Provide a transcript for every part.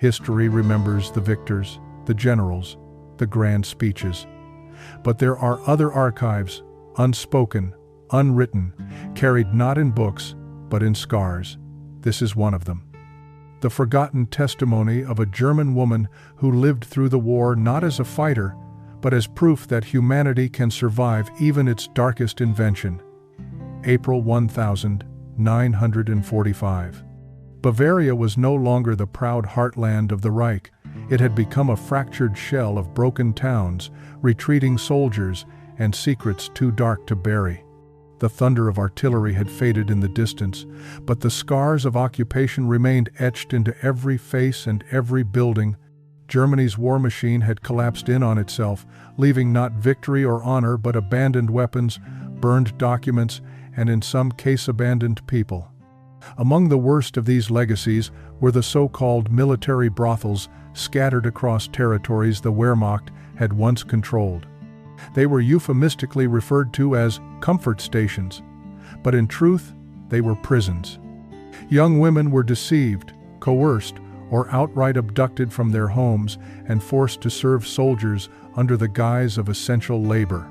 History remembers the victors, the generals, the grand speeches. But there are other archives, unspoken, unwritten, carried not in books, but in scars. This is one of them. The forgotten testimony of a German woman who lived through the war not as a fighter, but as proof that humanity can survive even its darkest invention. April 1945. Bavaria was no longer the proud heartland of the Reich. It had become a fractured shell of broken towns, retreating soldiers, and secrets too dark to bury. The thunder of artillery had faded in the distance, but the scars of occupation remained etched into every face and every building. Germany's war machine had collapsed in on itself, leaving not victory or honor but abandoned weapons, burned documents, and in some case abandoned people. Among the worst of these legacies were the so-called military brothels scattered across territories the Wehrmacht had once controlled. They were euphemistically referred to as comfort stations, but in truth, they were prisons. Young women were deceived, coerced, or outright abducted from their homes and forced to serve soldiers under the guise of essential labor.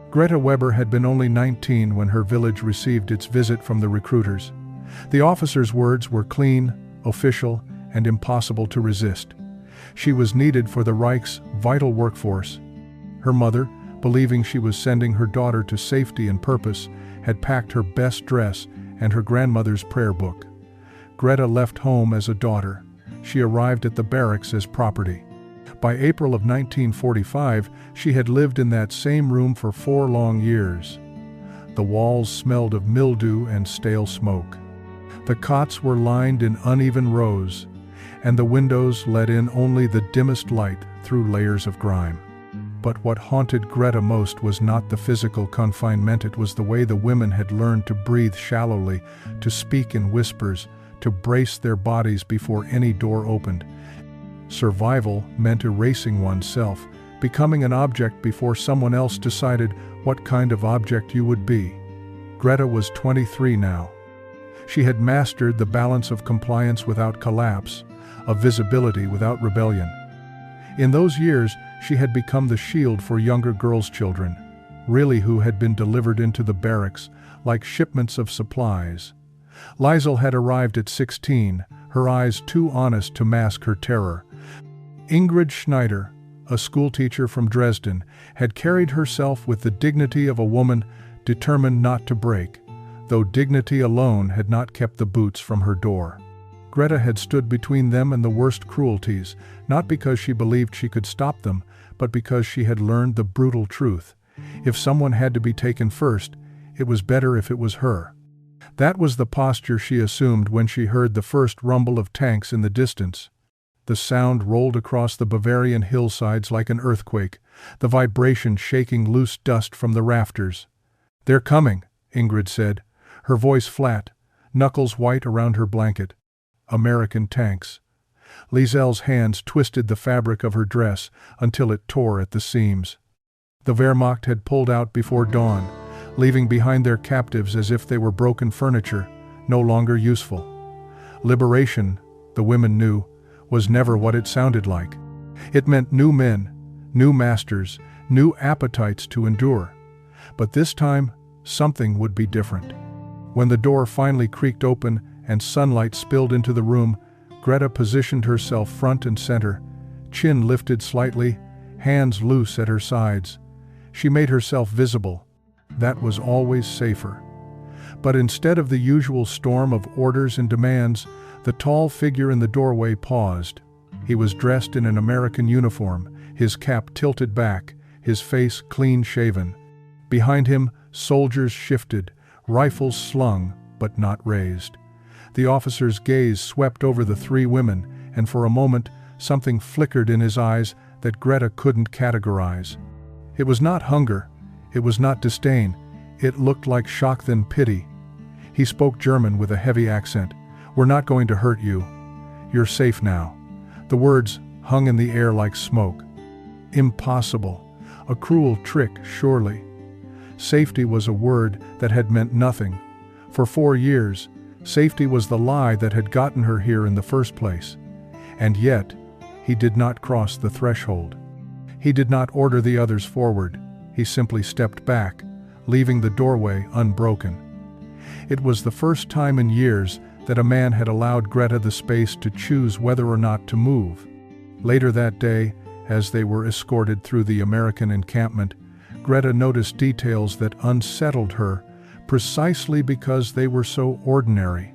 Greta Weber had been only 19 when her village received its visit from the recruiters. The officer's words were clean, official, and impossible to resist. She was needed for the Reich's vital workforce. Her mother, believing she was sending her daughter to safety and purpose, had packed her best dress and her grandmother's prayer book. Greta left home as a daughter. She arrived at the barracks as property. By April of 1945, she had lived in that same room for 4 long years. The walls smelled of mildew and stale smoke. The cots were lined in uneven rows, and the windows let in only the dimmest light through layers of grime. But what haunted Greta most was not the physical confinement, it was the way the women had learned to breathe shallowly, to speak in whispers, to brace their bodies before any door opened. Survival meant erasing oneself, becoming an object before someone else decided what kind of object you would be. Greta was 23 now. She had mastered the balance of compliance without collapse, of visibility without rebellion. In those years, she had become the shield for younger girls' children, really who had been delivered into the barracks like shipments of supplies. Liesel had arrived at 16, her eyes too honest to mask her terror. Ingrid Schneider, a schoolteacher from Dresden, had carried herself with the dignity of a woman determined not to break, though dignity alone had not kept the boots from her door. Greta had stood between them and the worst cruelties, not because she believed she could stop them, but because she had learned the brutal truth. If someone had to be taken first, it was better if it was her. That was the posture she assumed when she heard the first rumble of tanks in the distance. The sound rolled across the Bavarian hillsides like an earthquake, the vibration shaking loose dust from the rafters. "They're coming," Ingrid said, her voice flat, knuckles white around her blanket. American tanks. Liesel's hands twisted the fabric of her dress until it tore at the seams. The Wehrmacht had pulled out before dawn, leaving behind their captives as if they were broken furniture, no longer useful. Liberation, the women knew, was never what it sounded like. It meant new men, new masters, new appetites to endure. But this time, something would be different. When the door finally creaked open and sunlight spilled into the room, Greta positioned herself front and center, chin lifted slightly, hands loose at her sides. She made herself visible. That was always safer. But instead of the usual storm of orders and demands, the tall figure in the doorway paused. He was dressed in an American uniform, his cap tilted back, his face clean-shaven. Behind him, soldiers shifted, rifles slung, but not raised. The officer's gaze swept over the 3 women, and for a moment, something flickered in his eyes that Greta couldn't categorize. It was not hunger, it was not disdain, it looked like shock then pity. He spoke German with a heavy accent. "We're not going to hurt you. You're safe now." The words hung in the air like smoke. Impossible. A cruel trick, surely. Safety was a word that had meant nothing. For 4 years, safety was the lie that had gotten her here in the first place. And yet, he did not cross the threshold. He did not order the others forward. He simply stepped back, leaving the doorway unbroken. It was the first time in years that a man had allowed Greta the space to choose whether or not to move. Later that day, as they were escorted through the American encampment, Greta noticed details that unsettled her, precisely because they were so ordinary.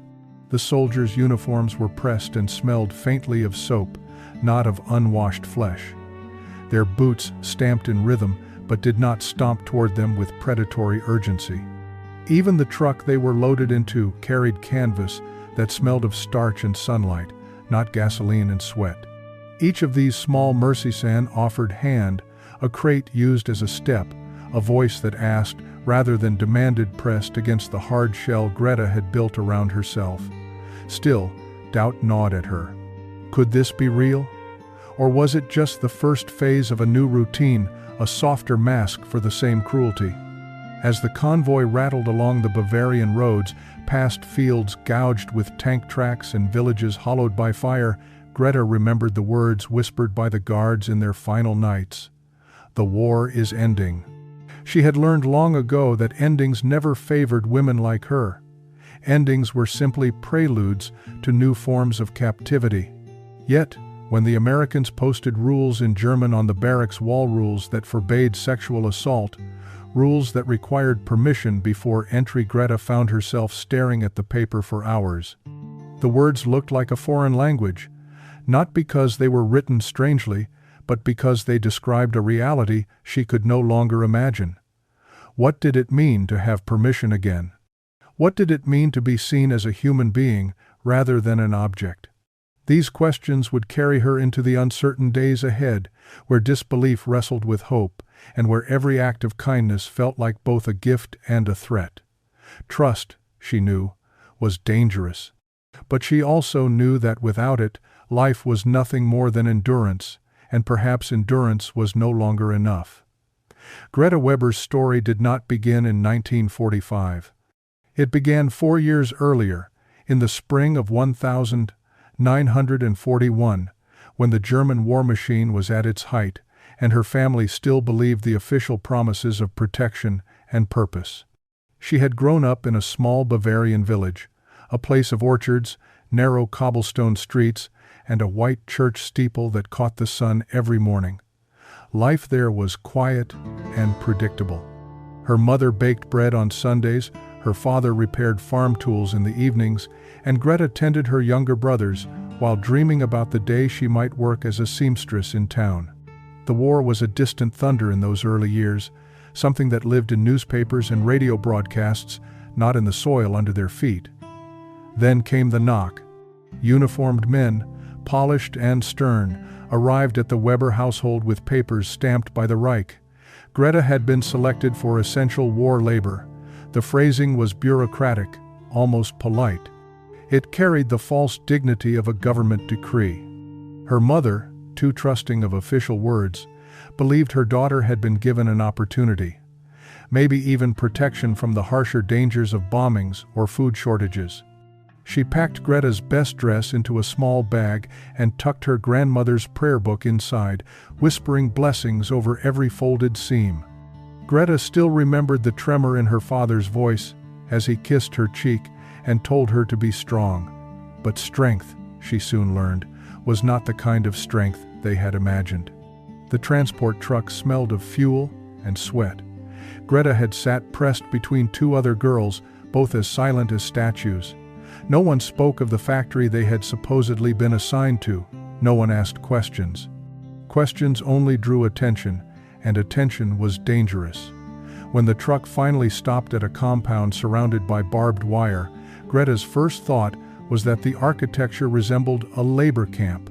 The soldiers' uniforms were pressed and smelled faintly of soap, not of unwashed flesh. Their boots stamped in rhythm, but did not stomp toward them with predatory urgency. Even the truck they were loaded into carried canvas that smelled of starch and sunlight, not gasoline and sweat. Each of these small mercy-san offered hand, a crate used as a step, a voice that asked, rather than demanded, pressed against the hard shell Greta had built around herself. Still, doubt gnawed at her. Could this be real? Or was it just the first phase of a new routine, a softer mask for the same cruelty? As the convoy rattled along the Bavarian roads, past fields gouged with tank tracks and villages hollowed by fire, Greta remembered the words whispered by the guards in their final nights. The war is ending. She had learned long ago that endings never favored women like her. Endings were simply preludes to new forms of captivity. Yet, when the Americans posted rules in German on the barracks wall, rules that forbade sexual assault, rules that required permission before entry, Greta found herself staring at the paper for hours. The words looked like a foreign language, not because they were written strangely, but because they described a reality she could no longer imagine. What did it mean to have permission again? What did it mean to be seen as a human being rather than an object? These questions would carry her into the uncertain days ahead, where disbelief wrestled with hope, and where every act of kindness felt like both a gift and a threat. Trust, she knew, was dangerous. But she also knew that without it, life was nothing more than endurance, and perhaps endurance was no longer enough. Greta Weber's story did not begin in 1945. It began 4 years earlier, in the spring of 1941, when the German war machine was at its height, and her family still believed the official promises of protection and purpose. She had grown up in a small Bavarian village, a place of orchards, narrow cobblestone streets, and a white church steeple that caught the sun every morning. Life there was quiet and predictable. Her mother baked bread on Sundays, her father repaired farm tools in the evenings, and Greta tended her younger brothers while dreaming about the day she might work as a seamstress in town. The war was a distant thunder in those early years, something that lived in newspapers and radio broadcasts, not in the soil under their feet. Then came the knock. Uniformed men, polished and stern, arrived at the Weber household with papers stamped by the Reich. Greta had been selected for essential war labor. The phrasing was bureaucratic, almost polite. It carried the false dignity of a government decree. Her mother, too trusting of official words, believed her daughter had been given an opportunity, maybe even protection from the harsher dangers of bombings or food shortages. She packed Greta's best dress into a small bag and tucked her grandmother's prayer book inside, whispering blessings over every folded seam. Greta still remembered the tremor in her father's voice as he kissed her cheek and told her to be strong. But strength, she soon learned, was not the kind of strength they had imagined. The transport truck smelled of fuel and sweat. Greta had sat pressed between two other girls, both as silent as statues. No one spoke of the factory they had supposedly been assigned to. No one asked questions. Questions only drew attention, and attention was dangerous. When the truck finally stopped at a compound surrounded by barbed wire, Greta's first thought was that the architecture resembled a labor camp.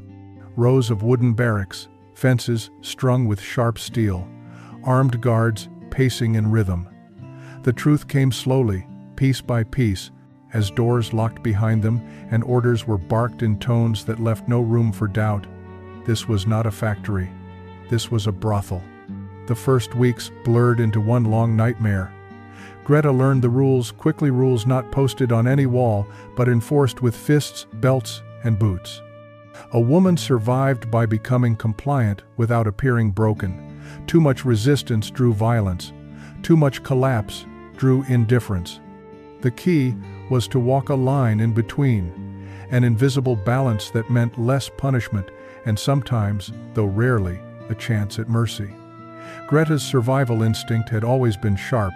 Rows of wooden barracks, fences strung with sharp steel, armed guards pacing in rhythm. The truth came slowly, piece by piece, as doors locked behind them and orders were barked in tones that left no room for doubt. This was not a factory. This was a brothel. The first weeks blurred into one long nightmare. Greta learned the rules quickly, rules not posted on any wall, but enforced with fists, belts, and boots. A woman survived by becoming compliant without appearing broken. Too much resistance drew violence. Too much collapse drew indifference. The key was to walk a line in between, an invisible balance that meant less punishment and sometimes, though rarely, a chance at mercy. Greta's survival instinct had always been sharp.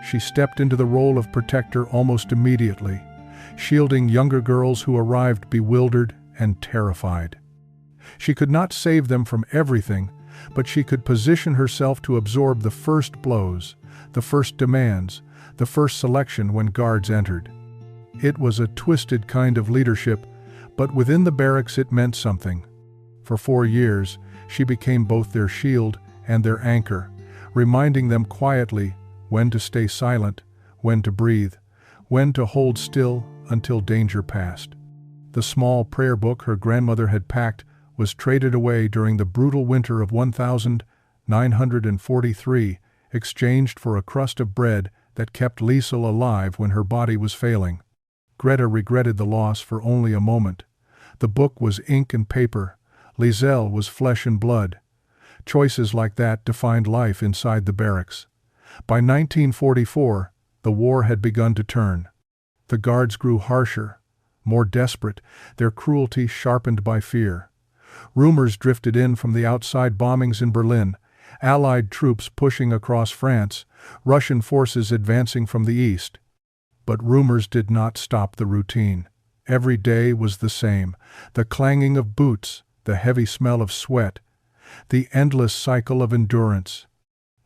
She stepped into the role of protector almost immediately, shielding younger girls who arrived bewildered and terrified. She could not save them from everything, but she could position herself to absorb the first blows, the first demands, the first selection when guards entered. It was a twisted kind of leadership, but within the barracks it meant something. For 4 years, she became both their shield and their anchor, reminding them quietly when to stay silent, when to breathe, when to hold still until danger passed. The small prayer book her grandmother had packed was traded away during the brutal winter of 1943, exchanged for a crust of bread that kept Liesel alive when her body was failing. Greta regretted the loss for only a moment. The book was ink and paper. Liesel was flesh and blood. Choices like that defined life inside the barracks. By 1944, the war had begun to turn. The guards grew harsher, more desperate, their cruelty sharpened by fear. Rumors drifted in from the outside bombings in Berlin, Allied troops pushing across France, Russian forces advancing from the east. But rumors did not stop the routine. Every day was the same, the clanging of boots, the heavy smell of sweat, the endless cycle of endurance.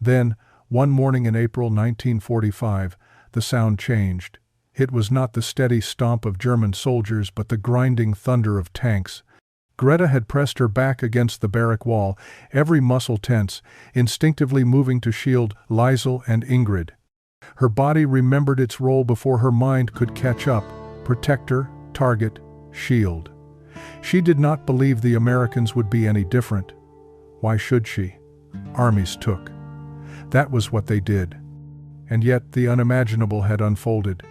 Then, one morning in April 1945, the sound changed. It was not the steady stomp of German soldiers but the grinding thunder of tanks. Greta had pressed her back against the barrack wall, every muscle tense, instinctively moving to shield Liesel and Ingrid. Her body remembered its role before her mind could catch up: protector, target, shield. She did not believe the Americans would be any different. Why should she? Armies took. That was what they did. And yet the unimaginable had unfolded.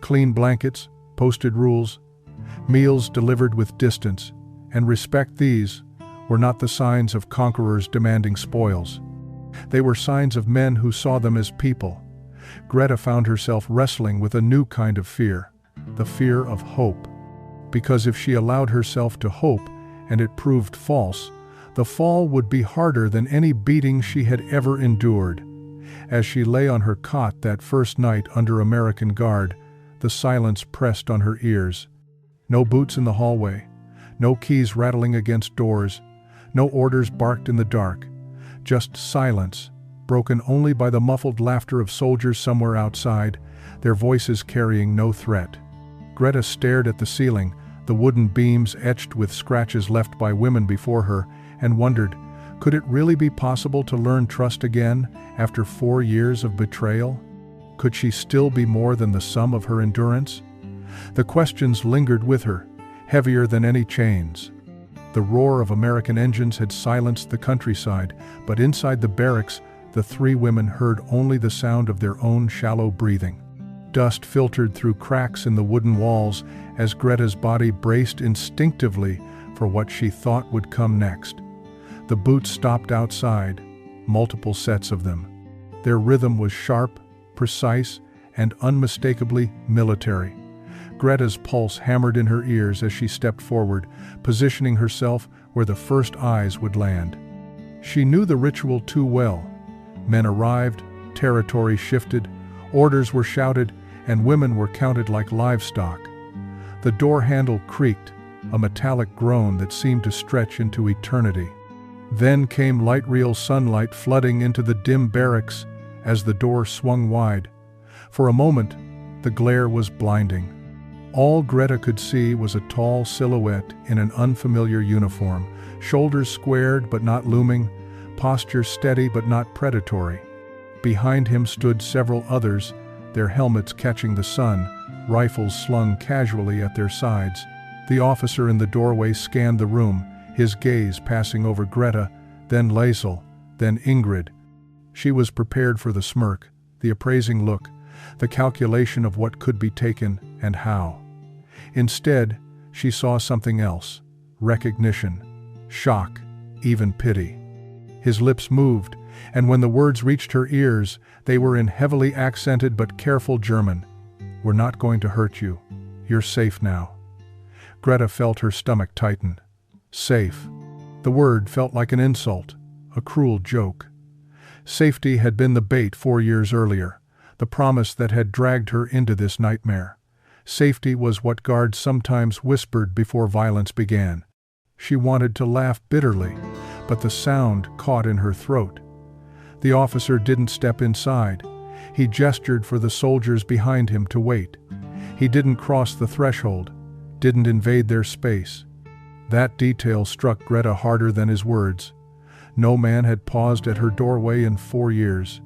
Clean blankets, posted rules, meals delivered with distance, and respect. These were not the signs of conquerors demanding spoils. They were signs of men who saw them as people. Greta found herself wrestling with a new kind of fear, the fear of hope. Because if she allowed herself to hope, and it proved false, the fall would be harder than any beating she had ever endured. As she lay on her cot that first night under American guard, the silence pressed on her ears. No boots in the hallway, no keys rattling against doors, no orders barked in the dark. Just silence, broken only by the muffled laughter of soldiers somewhere outside, their voices carrying no threat. Greta stared at the ceiling, the wooden beams etched with scratches left by women before her, and wondered, could it really be possible to learn trust again after 4 years of betrayal? Could she still be more than the sum of her endurance? The questions lingered with her, heavier than any chains. The roar of American engines had silenced the countryside, but inside the barracks, the 3 women heard only the sound of their own shallow breathing. Dust filtered through cracks in the wooden walls as Greta's body braced instinctively for what she thought would come next. The boots stopped outside, multiple sets of them. Their rhythm was sharp, precise, and unmistakably military. Greta's pulse hammered in her ears as she stepped forward, positioning herself where the first eyes would land. She knew the ritual too well. Men arrived, territory shifted, orders were shouted, and women were counted like livestock. The door handle creaked, a metallic groan that seemed to stretch into eternity. Then came light real sunlight flooding into the dim barracks as the door swung wide. For a moment, the glare was blinding. All Greta could see was a tall silhouette in an unfamiliar uniform, shoulders squared but not looming, posture steady but not predatory. Behind him stood several others, their helmets catching the sun, rifles slung casually at their sides. The officer in the doorway scanned the room, his gaze passing over Greta, then Liesel, then Ingrid. She was prepared for the smirk, the appraising look, the calculation of what could be taken and how. Instead, she saw something else, recognition, shock, even pity. His lips moved, and when the words reached her ears, they were in heavily accented but careful German. "We're not going to hurt you. You're safe now." Greta felt her stomach tighten. Safe. The word felt like an insult, a cruel joke. Safety had been the bait 4 years earlier, the promise that had dragged her into this nightmare. Safety was what guards sometimes whispered before violence began. She wanted to laugh bitterly, but the sound caught in her throat. The officer didn't step inside. He gestured for the soldiers behind him to wait. He didn't cross the threshold, didn't invade their space. That detail struck Greta harder than his words. No man had paused at her doorway in 4 years.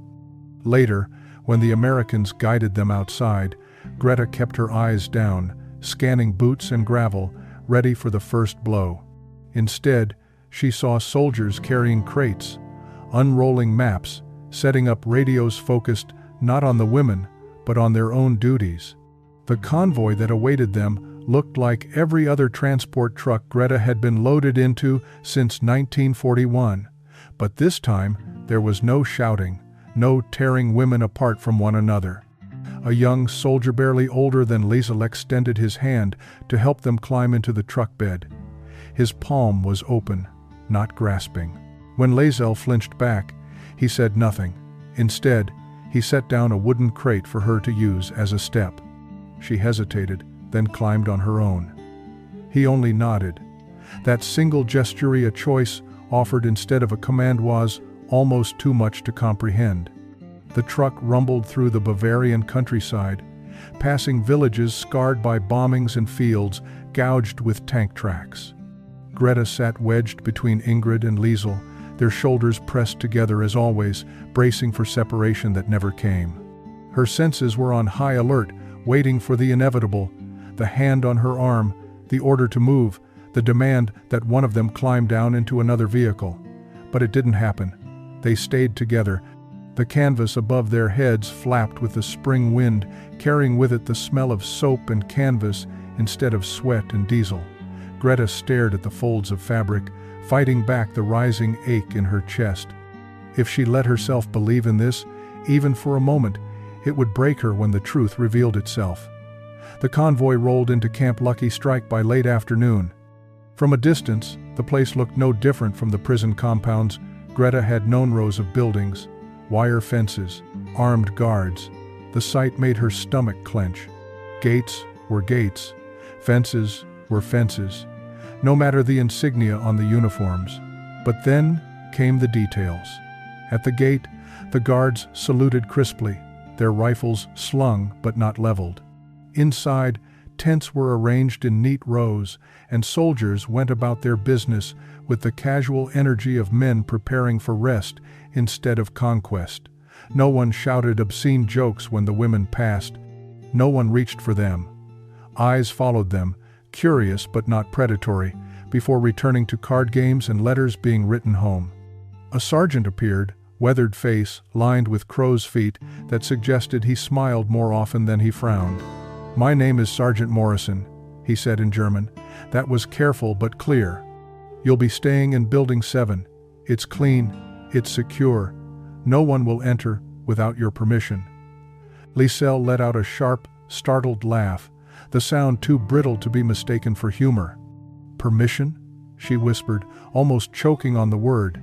Later, when the Americans guided them outside, Greta kept her eyes down, scanning boots and gravel, ready for the first blow. Instead, she saw soldiers carrying crates, unrolling maps, setting up radios focused not on the women, but on their own duties. The convoy that awaited them looked like every other transport truck Greta had been loaded into since 1941, but this time there was no shouting, no tearing women apart from one another. A young soldier barely older than Liesel extended his hand to help them climb into the truck bed. His palm was open, not grasping. When Liesel flinched back, he said nothing. Instead, he set down a wooden crate for her to use as a step. She hesitated, then climbed on her own. He only nodded. That single gesture, a choice offered instead of a command, was almost too much to comprehend. The truck rumbled through the Bavarian countryside, passing villages scarred by bombings and fields gouged with tank tracks. Greta sat wedged between Ingrid and Liesel, their shoulders pressed together as always, bracing for separation that never came. Her senses were on high alert, waiting for the inevitable, the hand on her arm, the order to move, the demand that one of them climb down into another vehicle. But it didn't happen. They stayed together. The canvas above their heads flapped with the spring wind, carrying with it the smell of soap and canvas instead of sweat and diesel. Greta stared at the folds of fabric, fighting back the rising ache in her chest. If she let herself believe in this, even for a moment, it would break her when the truth revealed itself. The convoy rolled into Camp Lucky Strike by late afternoon. From a distance, the place looked no different from the prison compounds Greta had known. Rows of buildings, wire fences, armed guards. The sight made her stomach clench. Gates were gates, fences were fences, no matter the insignia on the uniforms. But then came the details. At the gate, the guards saluted crisply, their rifles slung but not leveled. Inside, tents were arranged in neat rows, and soldiers went about their business with the casual energy of men preparing for rest instead of conquest. No one shouted obscene jokes when the women passed. No one reached for them. Eyes followed them, curious but not predatory, before returning to card games and letters being written home. A sergeant appeared, weathered face lined with crow's feet that suggested he smiled more often than he frowned. "My name is Sergeant Morrison," he said in German. That was careful but clear. "You'll be staying in Building 7. It's clean, it's secure. No one will enter without your permission." Liesel let out a sharp, startled laugh, the sound too brittle to be mistaken for humor. "Permission?" she whispered, almost choking on the word.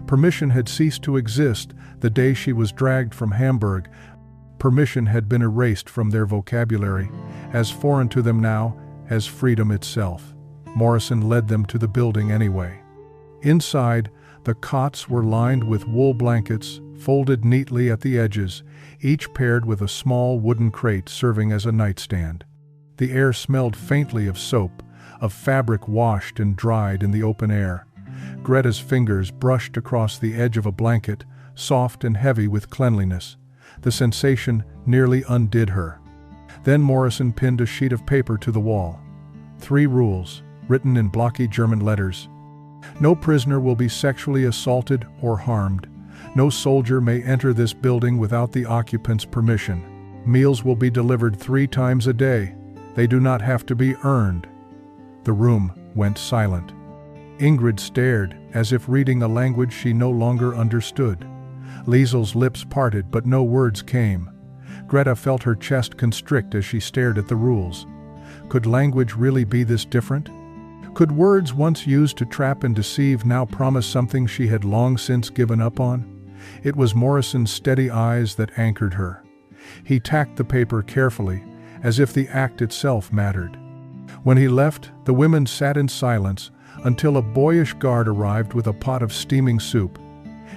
Permission had ceased to exist the day she was dragged from Hamburg. Permission had been erased from their vocabulary, as foreign to them now as freedom itself. Morrison led them to the building anyway. Inside, the cots were lined with wool blankets, folded neatly at the edges, each paired with a small wooden crate serving as a nightstand. The air smelled faintly of soap, of fabric washed and dried in the open air. Greta's fingers brushed across the edge of a blanket, soft and heavy with cleanliness. The sensation nearly undid her. Then Morrison pinned a sheet of paper to the wall. 3 rules, written in blocky German letters. No prisoner will be sexually assaulted or harmed. No soldier may enter this building without the occupant's permission. Meals will be delivered 3 times a day. They do not have to be earned. The room went silent. Ingrid stared, as if reading a language she no longer understood. Liesel's lips parted, but no words came. Greta felt her chest constrict as she stared at the rules. Could language really be this different? Could words once used to trap and deceive now promise something she had long since given up on? It was Morrison's steady eyes that anchored her. He tacked the paper carefully, as if the act itself mattered. When he left, the women sat in silence until a boyish guard arrived with a pot of steaming soup.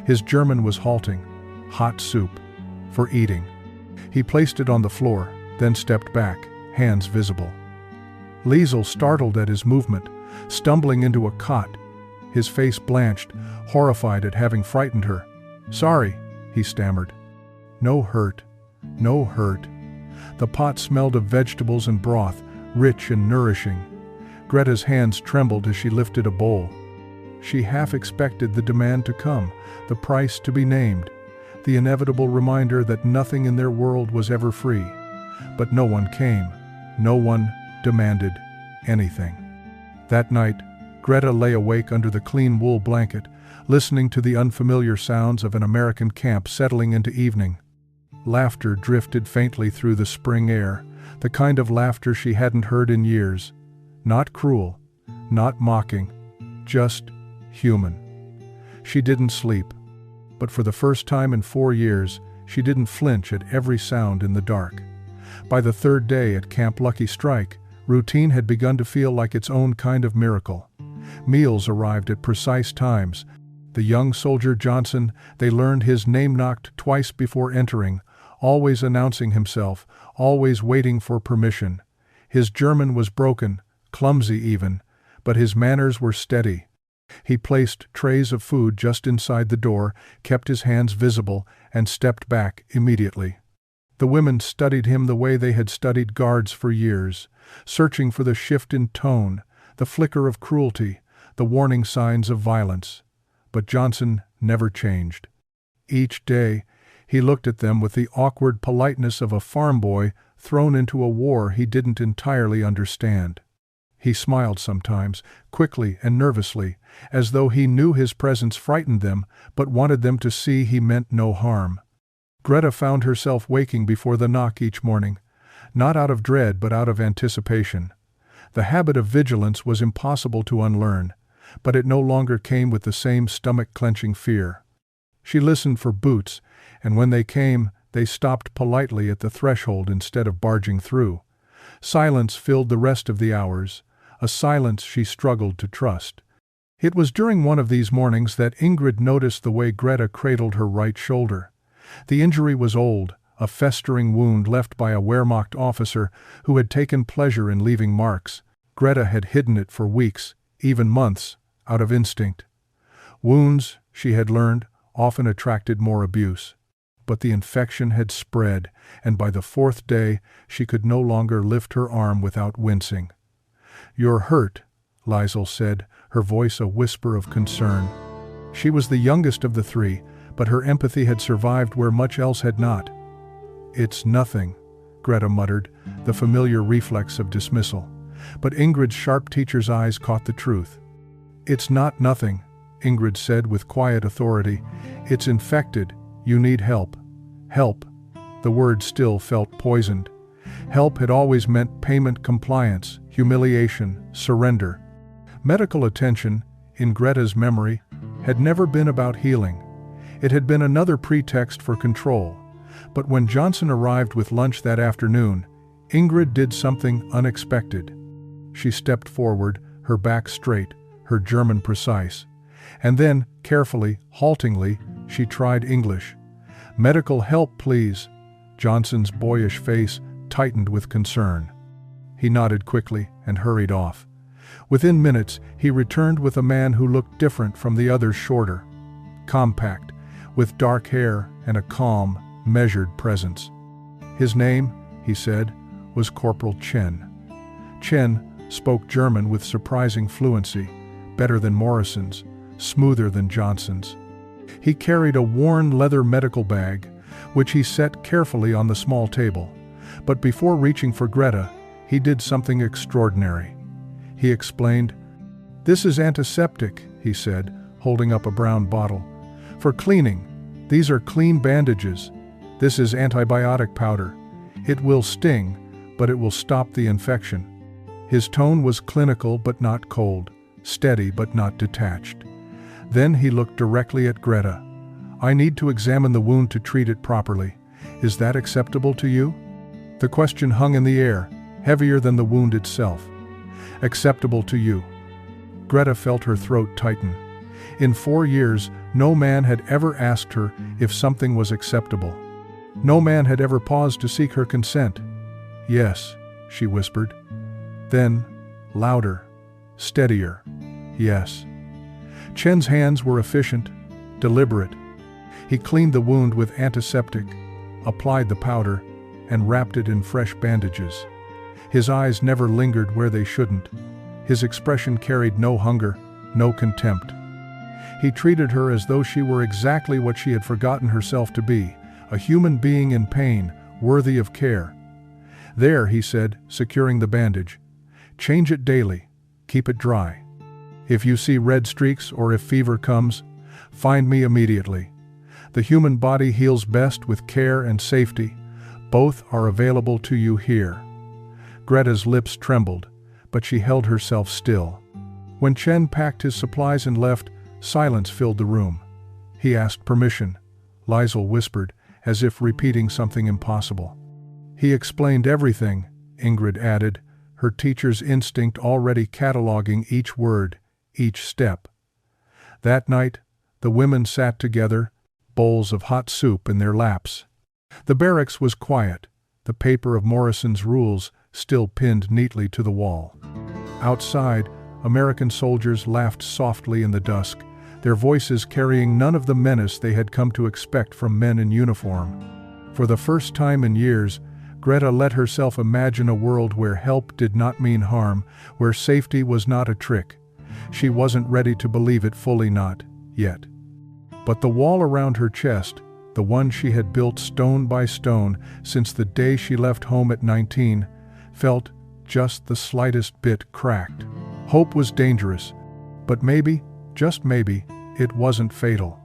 His German was halting. Hot soup. For eating. He placed it on the floor, then stepped back, hands visible. Liesel, startled at his movement, stumbling into a cot. His face blanched, horrified at having frightened her. "Sorry," he stammered. "No hurt. No hurt." The pot smelled of vegetables and broth, rich and nourishing. Greta's hands trembled as she lifted a bowl. She half expected the demand to come, the price to be named, the inevitable reminder that nothing in their world was ever free. But no one came. No one demanded anything. That night, Greta lay awake under the clean wool blanket, listening to the unfamiliar sounds of an American camp settling into evening. Laughter drifted faintly through the spring air, the kind of laughter she hadn't heard in years. Not cruel, not mocking, just human. She didn't sleep, but for the first time in 4 years, she didn't flinch at every sound in the dark. By the third day at Camp Lucky Strike, routine had begun to feel like its own kind of miracle. Meals arrived at precise times. The young soldier Johnson, they learned his name, knocked twice before entering, always announcing himself, always waiting for permission. His German was broken, clumsy even, but his manners were steady. He placed trays of food just inside the door, kept his hands visible, and stepped back immediately. The women studied him the way they had studied guards for years, searching for the shift in tone, the flicker of cruelty, the warning signs of violence. But Johnson never changed. Each day, he looked at them with the awkward politeness of a farm boy thrown into a war he didn't entirely understand. He smiled sometimes, quickly and nervously, as though he knew his presence frightened them, but wanted them to see he meant no harm. Greta found herself waking before the knock each morning, not out of dread but out of anticipation. The habit of vigilance was impossible to unlearn, but it no longer came with the same stomach-clenching fear. She listened for boots, and when they came, they stopped politely at the threshold instead of barging through. Silence filled the rest of the hours, a silence she struggled to trust. It was during one of these mornings that Ingrid noticed the way Greta cradled her right shoulder. The injury was old, a festering wound left by a Wehrmacht officer who had taken pleasure in leaving marks. Greta had hidden it for weeks, even months, out of instinct. Wounds, she had learned, often attracted more abuse. But the infection had spread, and by the 4th day she could no longer lift her arm without wincing. "You're hurt," Liesel said, her voice a whisper of concern. She was the youngest of the three, but her empathy had survived where much else had not. "It's nothing," Greta muttered, the familiar reflex of dismissal. But Ingrid's sharp teacher's eyes caught the truth. "It's not nothing," Ingrid said with quiet authority. "It's infected. You need help." Help. The word still felt poisoned. Help had always meant payment, compliance, humiliation, surrender. Medical attention, in Greta's memory, had never been about healing. It had been another pretext for control. But when Johnson arrived with lunch that afternoon, Ingrid did something unexpected. She stepped forward, her back straight, her German precise. And then, carefully, haltingly, she tried English. "Medical help, please." Johnson's boyish face tightened with concern. He nodded quickly and hurried off. Within minutes, he returned with a man who looked different from the others, shorter, compact, with dark hair and a calm, measured presence. His name, he said, was Corporal Chen. Chen spoke German with surprising fluency, better than Morrison's, smoother than Johnson's. He carried a worn leather medical bag, which he set carefully on the small table. But before reaching for Greta, he did something extraordinary. He explained, "This is antiseptic," he said, holding up a brown bottle. "For cleaning. These are clean bandages. This is antibiotic powder. It will sting, but it will stop the infection." His tone was clinical but not cold, steady but not detached. Then he looked directly at Greta. "I need to examine the wound to treat it properly. Is that acceptable to you?" The question hung in the air, heavier than the wound itself. "Acceptable to you." Greta felt her throat tighten. In 4 years, no man had ever asked her if something was acceptable. No man had ever paused to seek her consent. "Yes," she whispered. Then, louder, steadier, "Yes." Chen's hands were efficient, deliberate. He cleaned the wound with antiseptic, applied the powder, and wrapped it in fresh bandages. His eyes never lingered where they shouldn't. His expression carried no hunger, no contempt. He treated her as though she were exactly what she had forgotten herself to be, a human being in pain, worthy of care. "There," he said, securing the bandage. "Change it daily. Keep it dry. If you see red streaks or if fever comes, find me immediately. The human body heals best with care and safety. Both are available to you here." Greta's lips trembled, but she held herself still. When Chen packed his supplies and left, silence filled the room. He asked permission, Liesl whispered, as if repeating something impossible. "He explained everything," Ingrid added, her teacher's instinct already cataloging each word, each step. That night, the women sat together, bowls of hot soup in their laps. The barracks was quiet, the paper of Morrison's rules still pinned neatly to the wall. Outside, American soldiers laughed softly in the dusk, their voices carrying none of the menace they had come to expect from men in uniform. For the first time in years, Greta let herself imagine a world where help did not mean harm, where safety was not a trick. She wasn't ready to believe it fully, not yet. But the wall around her chest, the one she had built stone by stone since the day she left home at 19, felt just the slightest bit cracked. Hope was dangerous, but maybe, just maybe, it wasn't fatal.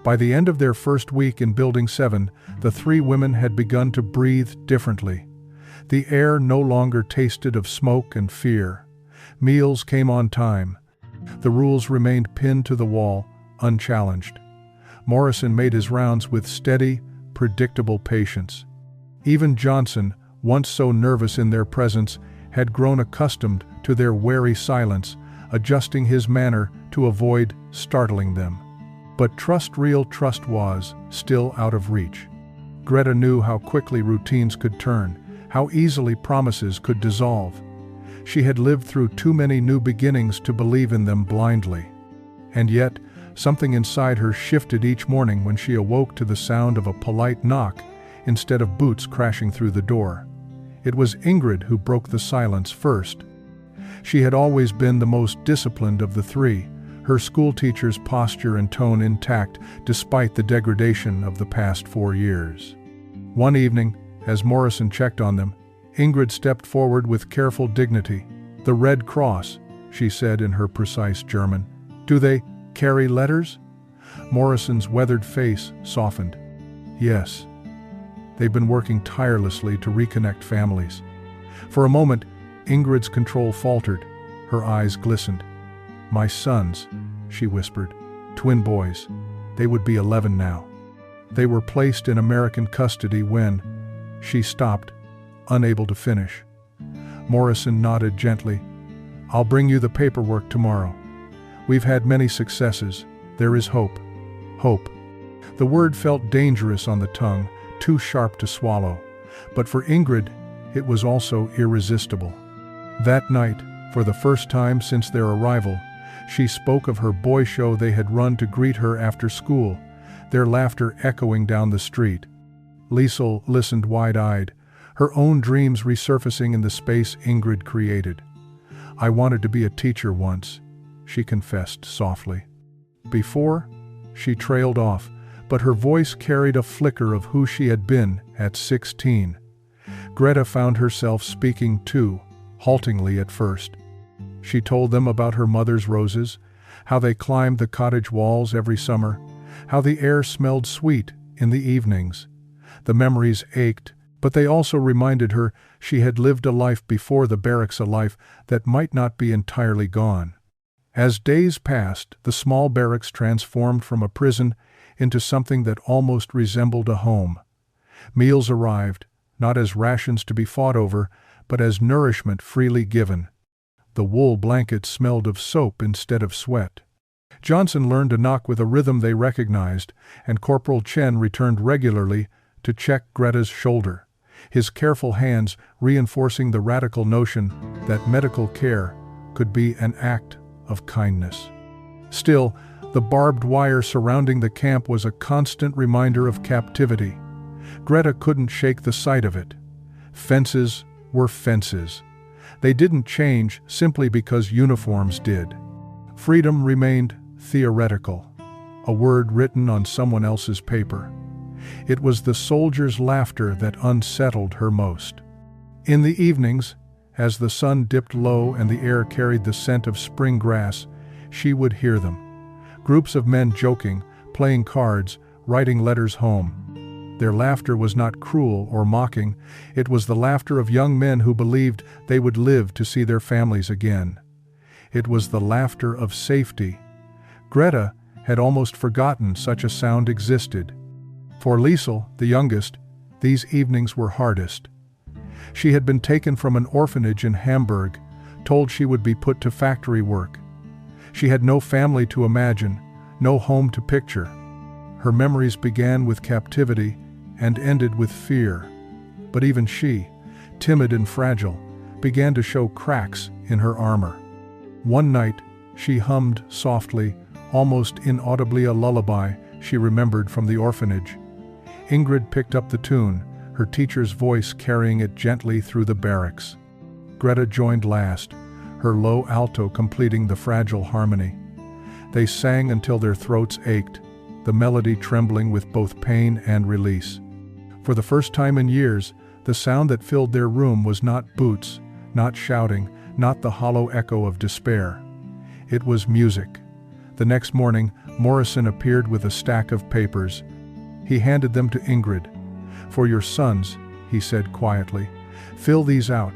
By the end of their first week in Building 7, the 3 women had begun to breathe differently. The air no longer tasted of smoke and fear. Meals came on time. The rules remained pinned to the wall, unchallenged. Morrison made his rounds with steady, predictable patience. Even Johnson, once so nervous in their presence, had grown accustomed to their wary silence, adjusting his manner to avoid startling them. But real trust was still out of reach. Greta knew how quickly routines could turn, how easily promises could dissolve. She had lived through too many new beginnings to believe in them blindly. And yet, something inside her shifted each morning when she awoke to the sound of a polite knock instead of boots crashing through the door. It was Ingrid who broke the silence first. She had always been the most disciplined of the 3, her schoolteacher's posture and tone intact despite the degradation of the past 4 years. One evening, as Morrison checked on them, Ingrid stepped forward with careful dignity. "The Red Cross," she said in her precise German. "Do they carry letters?" Morrison's weathered face softened. "Yes. They've been working tirelessly to reconnect families." For a moment, Ingrid's control faltered. Her eyes glistened. "My sons," she whispered. "Twin boys. They would be 11 now. They were placed in American custody when..." She stopped, unable to finish. Morrison nodded gently. "I'll bring you the paperwork tomorrow. We've had many successes. There is hope. Hope." The word felt dangerous on the tongue, too sharp to swallow. But for Ingrid, it was also irresistible. That night, for the first time since their arrival, she spoke of her boy show they had run to greet her after school, their laughter echoing down the street. Liesl listened wide-eyed, her own dreams resurfacing in the space Ingrid created. "I wanted to be a teacher once," she confessed softly. Before, she trailed off, but her voice carried a flicker of who she had been at 16. Greta found herself speaking too, haltingly at first. She told them about her mother's roses, how they climbed the cottage walls every summer, how the air smelled sweet in the evenings. The memories ached, but they also reminded her she had lived a life before the barracks, a life that might not be entirely gone. As days passed, the small barracks transformed from a prison into something that almost resembled a home. Meals arrived, not as rations to be fought over, but as nourishment freely given. The wool blankets smelled of soap instead of sweat. Johnson learned to knock with a rhythm they recognized, and Corporal Chen returned regularly to check Greta's shoulder, his careful hands reinforcing the radical notion that medical care could be an act of kindness. Still, the barbed wire surrounding the camp was a constant reminder of captivity. Greta couldn't shake the sight of it. Fences were fences. They didn't change simply because uniforms did. Freedom remained theoretical, a word written on someone else's paper. It was the soldiers' laughter that unsettled her most. In the evenings, as the sun dipped low and the air carried the scent of spring grass, she would hear them. Groups of men joking, playing cards, writing letters home. Their laughter was not cruel or mocking. It was the laughter of young men who believed they would live to see their families again. It was the laughter of safety. Greta had almost forgotten such a sound existed. For Liesel, the youngest, these evenings were hardest. She had been taken from an orphanage in Hamburg, told she would be put to factory work. She had no family to imagine, no home to picture. Her memories began with captivity and ended with fear. But even she, timid and fragile, began to show cracks in her armor. One night, she hummed softly, almost inaudibly, a lullaby she remembered from the orphanage. Ingrid picked up the tune, her teacher's voice carrying it gently through the barracks. Greta joined last, her low alto completing the fragile harmony. They sang until their throats ached, the melody trembling with both pain and release. For the first time in years, the sound that filled their room was not boots, not shouting, not the hollow echo of despair. It was music. The next morning, Morrison appeared with a stack of papers. He handed them to Ingrid. "For your sons," he said quietly. "Fill these out.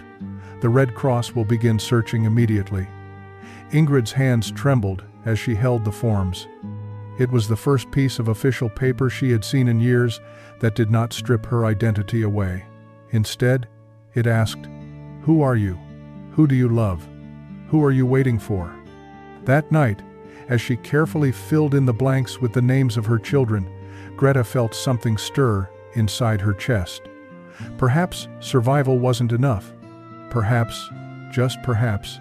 The Red Cross will begin searching immediately." Ingrid's hands trembled as she held the forms. It was the first piece of official paper she had seen in years that did not strip her identity away. Instead, it asked, "Who are you? Who do you love? Who are you waiting for?" That night, as she carefully filled in the blanks with the names of her children, Greta felt something stir inside her chest. Perhaps survival wasn't enough. Perhaps, just perhaps,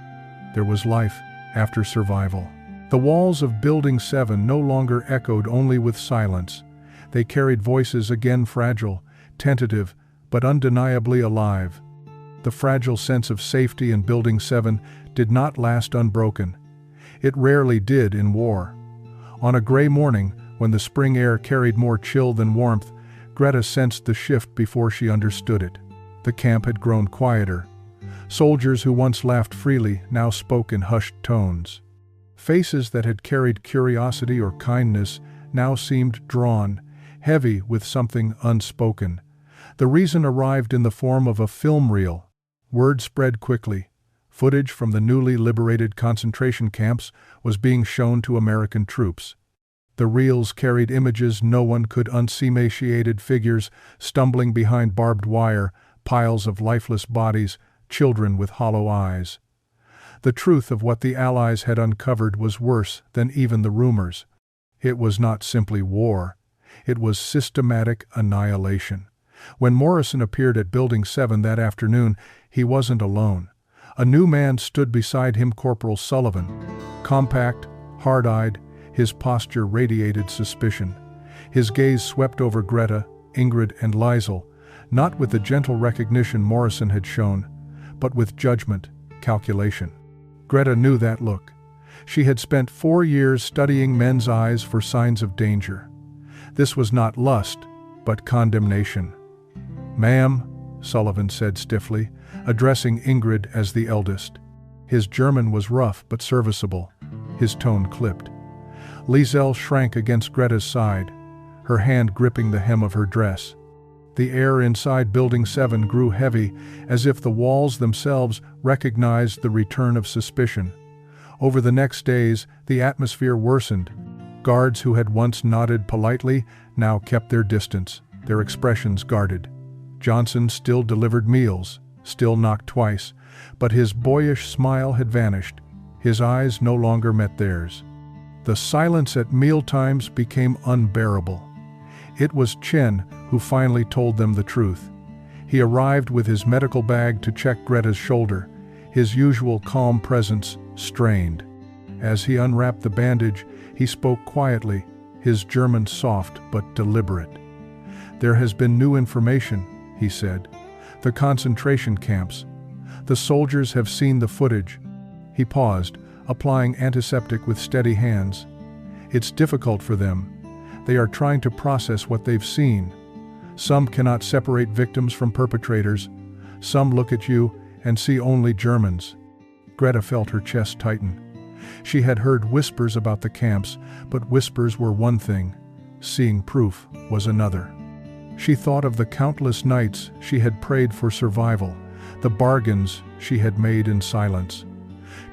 there was life after survival. The walls of Building 7 no longer echoed only with silence. They carried voices again, fragile, tentative, but undeniably alive. The fragile sense of safety in Building 7 did not last unbroken. It rarely did in war. On a gray morning, when the spring air carried more chill than warmth, Greta sensed the shift before she understood it. The camp had grown quieter. Soldiers who once laughed freely now spoke in hushed tones. Faces that had carried curiosity or kindness now seemed drawn, heavy with something unspoken. The reason arrived in the form of a film reel. Word spread quickly. Footage from the newly liberated concentration camps was being shown to American troops. The reels carried images no one could unsee: emaciated figures stumbling behind barbed wire, piles of lifeless bodies, children with hollow eyes. The truth of what the Allies had uncovered was worse than even the rumors. It was not simply war. It was systematic annihilation. When Morrison appeared at Building 7 that afternoon, he wasn't alone. A new man stood beside him, Corporal Sullivan. Compact, hard-eyed, his posture radiated suspicion. His gaze swept over Greta, Ingrid, and Liesel, not with the gentle recognition Morrison had shown, but with judgment, calculation. Greta knew that look. She had spent 4 years studying men's eyes for signs of danger. This was not lust, but condemnation. "Ma'am," Sullivan said stiffly, addressing Ingrid as the eldest. His German was rough but serviceable. His tone clipped. Liesel shrank against Greta's side, her hand gripping the hem of her dress. The air inside Building 7 grew heavy, as if the walls themselves recognized the return of suspicion. Over the next days, the atmosphere worsened. Guards who had once nodded politely now kept their distance, their expressions guarded. Johnson still delivered meals, still knocked twice, but his boyish smile had vanished. His eyes no longer met theirs. The silence at mealtimes became unbearable. It was Chen who finally told them the truth. He arrived with his medical bag to check Greta's shoulder, his usual calm presence strained. As he unwrapped the bandage, he spoke quietly, his German soft but deliberate. "There has been new information," he said. "The concentration camps. The soldiers have seen the footage." He paused, applying antiseptic with steady hands. "It's difficult for them. They are trying to process what they've seen. Some cannot separate victims from perpetrators. Some look at you and see only Germans." Greta felt her chest tighten. She had heard whispers about the camps, but whispers were one thing. Seeing proof was another. She thought of the countless nights she had prayed for survival, the bargains she had made in silence.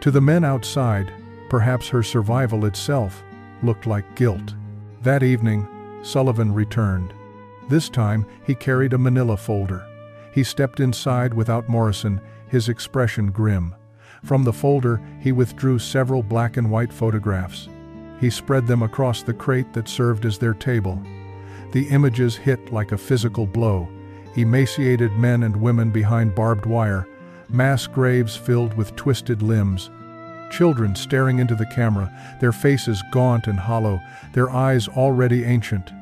To the men outside, perhaps her survival itself looked like guilt. That evening, Sullivan returned. This time, he carried a manila folder. He stepped inside without Morrison, his expression grim. From the folder, he withdrew several black and white photographs. He spread them across the crate that served as their table. The images hit like a physical blow. Emaciated men and women behind barbed wire, mass graves filled with twisted limbs, children staring into the camera, their faces gaunt and hollow, their eyes already ancient.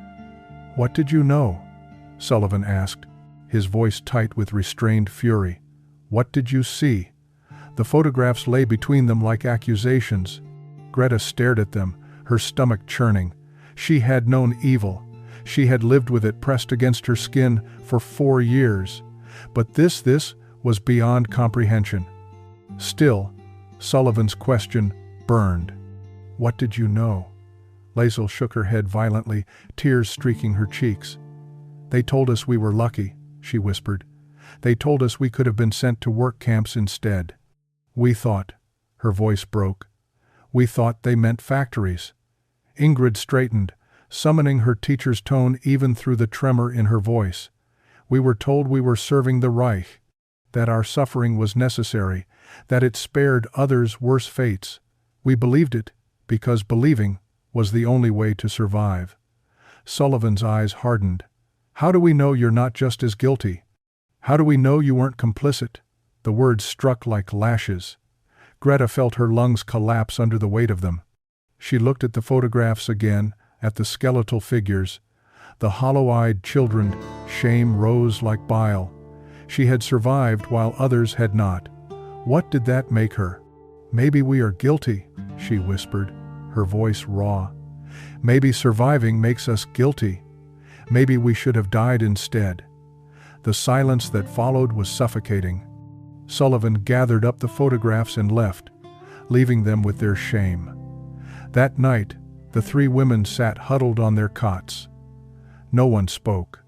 "What did you know?" Sullivan asked, his voice tight with restrained fury. "What did you see?" The photographs lay between them like accusations. Greta stared at them, her stomach churning. She had known evil. She had lived with it pressed against her skin for 4 years. But this was beyond comprehension. Still, Sullivan's question burned. "What did you know?" Liesel shook her head violently, tears streaking her cheeks. "They told us we were lucky," she whispered. "They told us we could have been sent to work camps instead. We thought," her voice broke, "we thought they meant factories." Ingrid straightened, summoning her teacher's tone even through the tremor in her voice. "We were told we were serving the Reich, that our suffering was necessary, that it spared others worse fates. We believed it, because believing was the only way to survive." Sullivan's eyes hardened. "How do we know you're not just as guilty? How do we know you weren't complicit?" The words struck like lashes. Greta felt her lungs collapse under the weight of them. She looked at the photographs again, at the skeletal figures. The hollow-eyed children, shame rose like bile. She had survived while others had not. What did that make her? "Maybe we are guilty," she whispered, her voice raw. "Maybe surviving makes us guilty. Maybe we should have died instead." The silence that followed was suffocating. Sullivan gathered up the photographs and left, leaving them with their shame. That night, the 3 women sat huddled on their cots. No one spoke.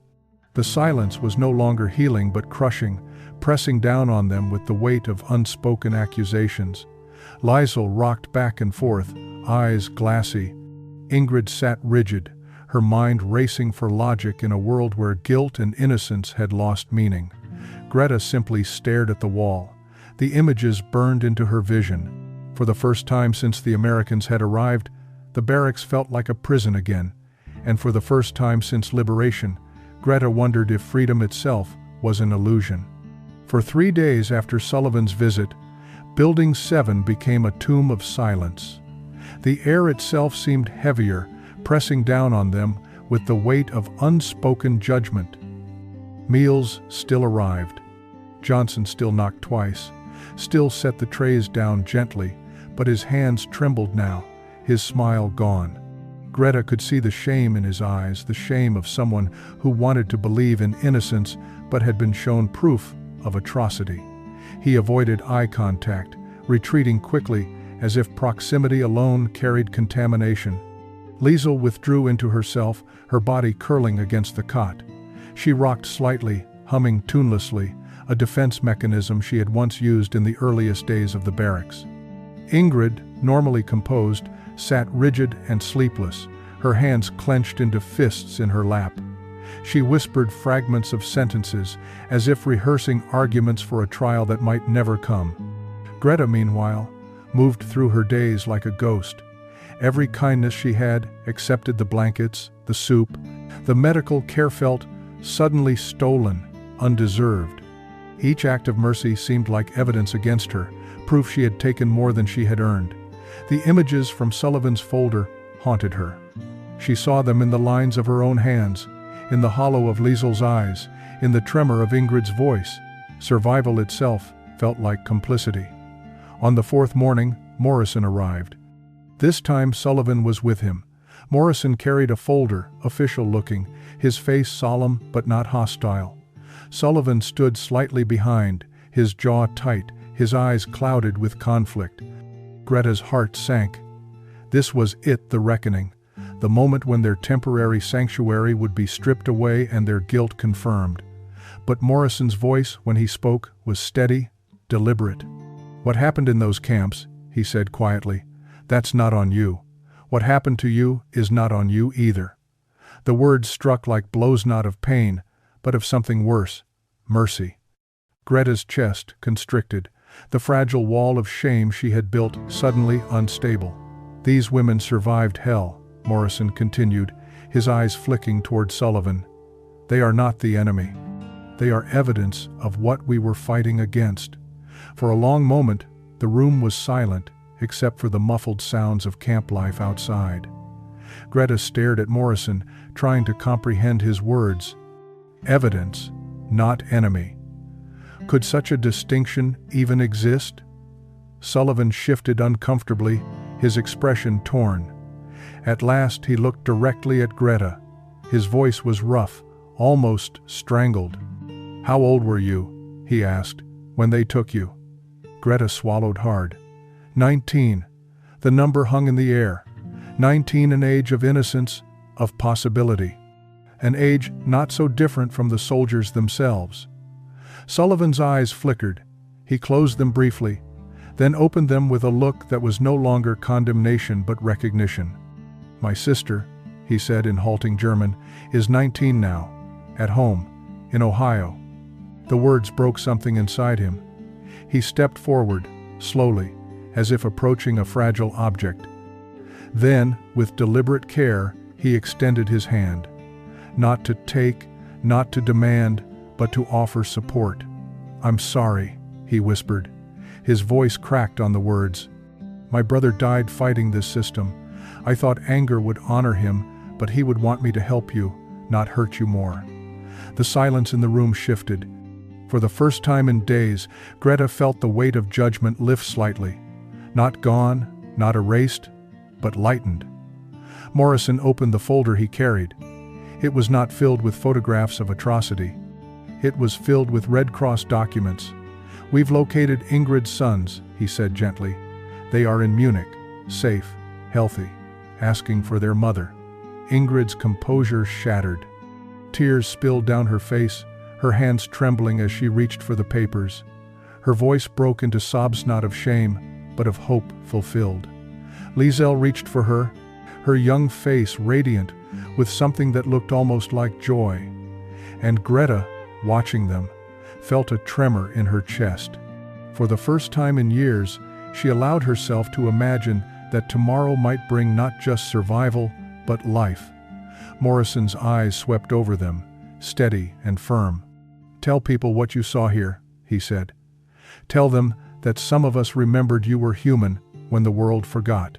The silence was no longer healing but crushing, pressing down on them with the weight of unspoken accusations. Liesel rocked back and forth, eyes glassy. Ingrid sat rigid, her mind racing for logic in a world where guilt and innocence had lost meaning. Greta simply stared at the wall. The images burned into her vision. For the first time since the Americans had arrived, the barracks felt like a prison again. And for the first time since liberation, Greta wondered if freedom itself was an illusion. For 3 days after Sullivan's visit, Building 7 became a tomb of silence. The air itself seemed heavier, pressing down on them with the weight of unspoken judgment. Meals still arrived. Johnson still knocked twice, still set the trays down gently, but his hands trembled now, his smile gone. Greta could see the shame in his eyes, the shame of someone who wanted to believe in innocence but had been shown proof of atrocity. He avoided eye contact, retreating quickly as if proximity alone carried contamination. Liesel withdrew into herself, her body curling against the cot. She rocked slightly, humming tunelessly, a defense mechanism she had once used in the earliest days of the barracks. Ingrid, normally composed, sat rigid and sleepless, her hands clenched into fists in her lap. She whispered fragments of sentences, as if rehearsing arguments for a trial that might never come. Greta, meanwhile, moved through her days like a ghost. Every kindness she had, accepted the blankets, the soup, the medical care, felt suddenly stolen, undeserved. Each act of mercy seemed like evidence against her, proof she had taken more than she had earned. The images from Sullivan's folder haunted her. She saw them in the lines of her own hands, in the hollow of Liesel's eyes, in the tremor of Ingrid's voice. Survival itself felt like complicity. On the fourth morning, Morrison arrived. This time Sullivan was with him. Morrison carried a folder, official-looking, his face solemn but not hostile. Sullivan stood slightly behind, his jaw tight, his eyes clouded with conflict. Greta's heart sank. This was it, the reckoning, the moment when their temporary sanctuary would be stripped away and their guilt confirmed. But Morrison's voice, when he spoke, was steady, deliberate. "What happened in those camps," he said quietly, "that's not on you. What happened to you is not on you either." The words struck like blows, not of pain, but of something worse, mercy. Greta's chest constricted, the fragile wall of shame she had built suddenly unstable. "These women survived hell," Morrison continued, his eyes flicking toward Sullivan. "They are not the enemy. They are evidence of what we were fighting against." For a long moment, the room was silent, except for the muffled sounds of camp life outside. Greta stared at Morrison, trying to comprehend his words. Evidence, not enemy. Could such a distinction even exist? Sullivan shifted uncomfortably, his expression torn. At last he looked directly at Greta. His voice was rough, almost strangled. "How old were you," he asked, "when they took you?" Greta swallowed hard. 19. The number hung in the air. 19, an age of innocence, of possibility. An age not so different from the soldiers themselves. Sullivan's eyes flickered. He closed them briefly, then opened them with a look that was no longer condemnation but recognition. "My sister," he said in halting German, "is 19 now, at home, in Ohio." The words broke something inside him. He stepped forward, slowly, as if approaching a fragile object. Then, with deliberate care, he extended his hand. Not to take, not to demand, but to offer support. "I'm sorry," he whispered. His voice cracked on the words. "My brother died fighting this system. I thought anger would honor him, but he would want me to help you, not hurt you more." The silence in the room shifted. For the first time in days, Greta felt the weight of judgment lift slightly. Not gone, not erased, but lightened. Morrison opened the folder he carried. It was not filled with photographs of atrocity. It was filled with Red Cross documents. "We've located Ingrid's sons," he said gently. "They are in Munich, safe, healthy, asking for their mother." Ingrid's composure shattered. Tears spilled down her face, her hands trembling as she reached for the papers. Her voice broke into sobs, not of shame, but of hope fulfilled. Liesel reached for her, her young face radiant with something that looked almost like joy. And Greta, watching them, felt a tremor in her chest. For the first time in years, she allowed herself to imagine that tomorrow might bring not just survival, but life. Morrison's eyes swept over them, steady and firm. "Tell people what you saw here," he said. "Tell them that some of us remembered you were human when the world forgot."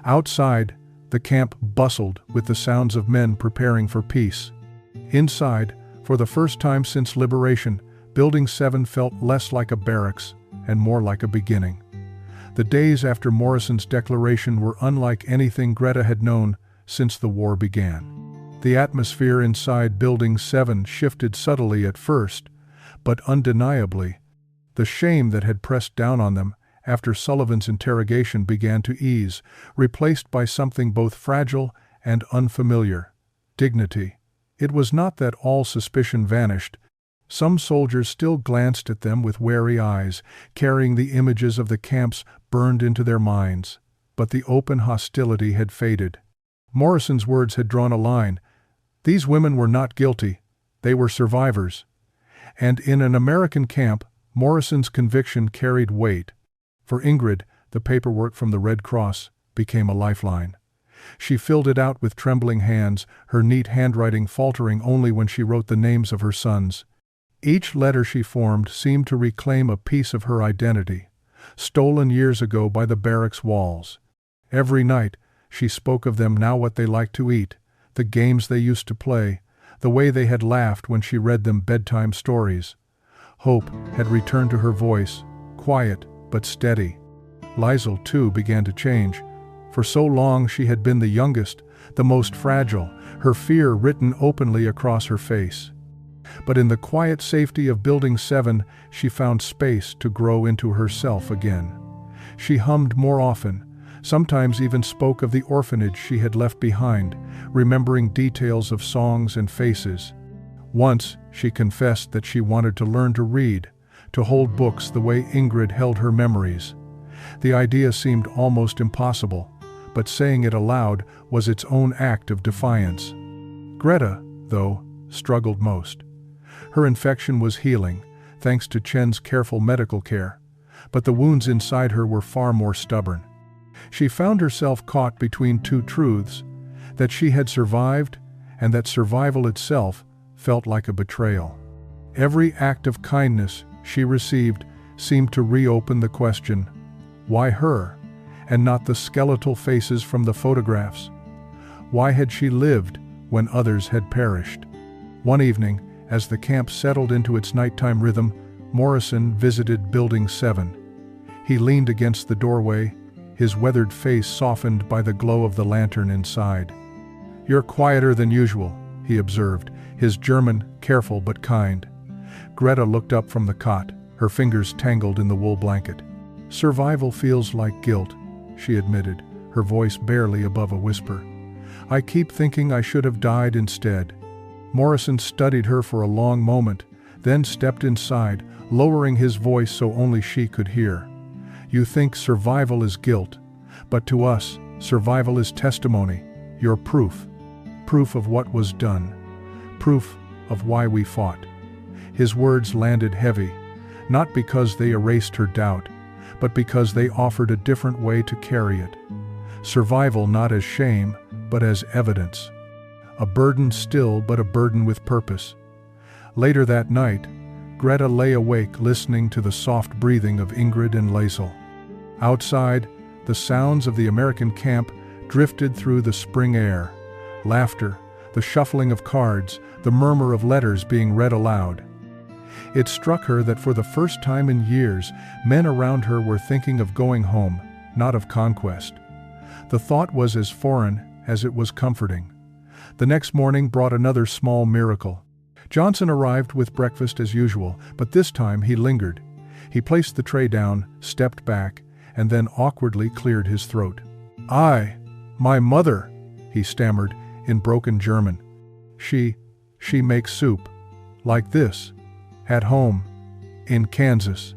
Outside, the camp bustled with the sounds of men preparing for peace. Inside, for the first time since liberation, Building 7 felt less like a barracks and more like a beginning. The days after Morrison's declaration were unlike anything Greta had known since the war began. The atmosphere inside Building 7 shifted subtly at first, but undeniably. The shame that had pressed down on them, after Sullivan's interrogation began to ease, replaced by something both fragile and unfamiliar: dignity. It was not that all suspicion vanished. Some soldiers still glanced at them with wary eyes, carrying the images of the camps burned into their minds. But the open hostility had faded. Morrison's words had drawn a line. These women were not guilty. They were survivors. And in an American camp, Morrison's conviction carried weight. For Ingrid, the paperwork from the Red Cross became a lifeline. She filled it out with trembling hands, her neat handwriting faltering only when she wrote the names of her sons. Each letter she formed seemed to reclaim a piece of her identity, stolen years ago by the barracks walls. Every night, she spoke of them, now what they liked to eat, the games they used to play, the way they had laughed when she read them bedtime stories. Hope had returned to her voice, quiet but steady. Liesl, too, began to change. For so long she had been the youngest, the most fragile, her fear written openly across her face. But in the quiet safety of Building 7, she found space to grow into herself again. She hummed more often, sometimes even spoke of the orphanage she had left behind, remembering details of songs and faces. Once, she confessed that she wanted to learn to read, to hold books the way Ingrid held her memories. The idea seemed almost impossible, but saying it aloud was its own act of defiance. Greta, though, struggled most. Her infection was healing, thanks to Chen's careful medical care, but the wounds inside her were far more stubborn. She found herself caught between two truths: that she had survived, and that survival itself felt like a betrayal. Every act of kindness she received seemed to reopen the question, why her, and not the skeletal faces from the photographs? Why had she lived when others had perished? One evening, as the camp settled into its nighttime rhythm, Morrison visited Building 7. He leaned against the doorway, his weathered face softened by the glow of the lantern inside. "You're quieter than usual," he observed, his German careful but kind. Greta looked up from the cot, her fingers tangled in the wool blanket. "Survival feels like guilt," she admitted, her voice barely above a whisper. "I keep thinking I should have died instead." Morrison studied her for a long moment, then stepped inside, lowering his voice so only she could hear. "You think survival is guilt, but to us, survival is testimony, your proof. Proof of what was done. Proof of why we fought." His words landed heavy, not because they erased her doubt, but because they offered a different way to carry it. Survival not as shame, but as evidence. A burden still, but a burden with purpose. Later that night, Greta lay awake listening to the soft breathing of Ingrid and Liesl. Outside, the sounds of the American camp drifted through the spring air. Laughter, the shuffling of cards, the murmur of letters being read aloud. It struck her that for the first time in years, men around her were thinking of going home, not of conquest. The thought was as foreign as it was comforting. The next morning brought another small miracle. Johnson arrived with breakfast as usual, but this time he lingered. He placed the tray down, stepped back, and then awkwardly cleared his throat. My mother," he stammered in broken German. She makes soup. Like this. At home. In Kansas."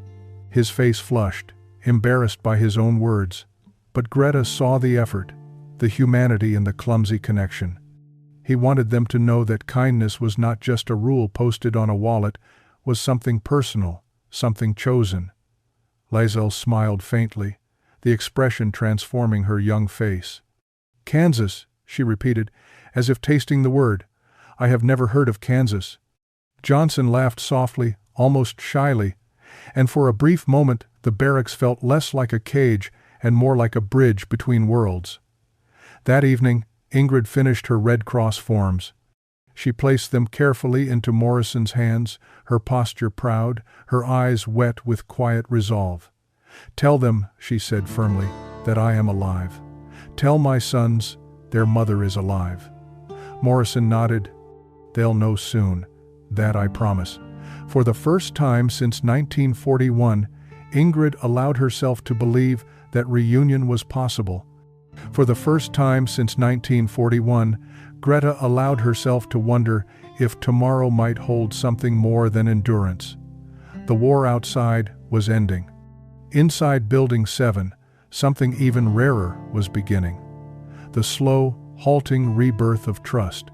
His face flushed, embarrassed by his own words. But Greta saw the effort, the humanity in the clumsy connection. He wanted them to know that kindness was not just a rule posted on a wallet, was something personal, something chosen. Liesl smiled faintly, the expression transforming her young face. "Kansas," she repeated, as if tasting the word. "I have never heard of Kansas." Johnson laughed softly, almost shyly, and for a brief moment the barracks felt less like a cage and more like a bridge between worlds. That evening, Ingrid finished her Red Cross forms. She placed them carefully into Morrison's hands, her posture proud, her eyes wet with quiet resolve. "Tell them," she said firmly, "that I am alive. Tell my sons their mother is alive." Morrison nodded. "They'll know soon, that I promise." For the first time since 1941, Ingrid allowed herself to believe that reunion was possible. For the first time since 1941, Greta allowed herself to wonder if tomorrow might hold something more than endurance. The war outside was ending. Inside Building 7, something even rarer was beginning. The slow, halting rebirth of trust.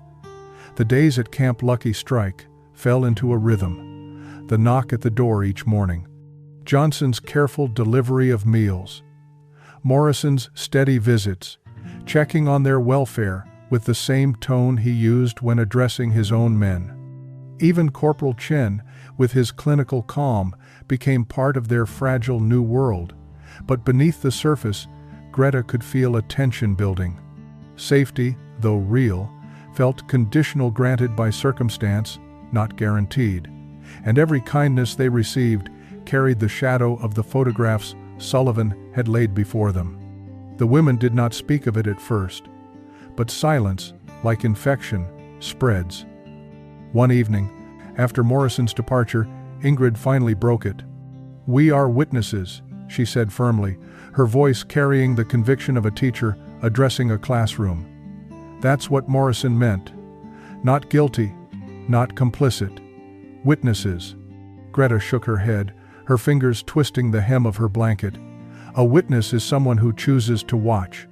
The days at Camp Lucky Strike fell into a rhythm. The knock at the door each morning. Johnson's careful delivery of meals. Morrison's steady visits, checking on their welfare with the same tone he used when addressing his own men. Even Corporal Chen, with his clinical calm, became part of their fragile new world. But beneath the surface, Greta could feel a tension building. Safety, though real, felt conditional, granted by circumstance, not guaranteed. And every kindness they received carried the shadow of the photographs Sullivan had laid before them. The women did not speak of it at first, but silence, like infection, spreads. One evening, after Morrison's departure, Ingrid finally broke it. "We are witnesses," she said firmly, her voice carrying the conviction of a teacher addressing a classroom. That's what Morrison meant. Not guilty, not complicit. Witnesses. Greta shook her head, her fingers twisting the hem of her blanket. A witness is someone who chooses to watch.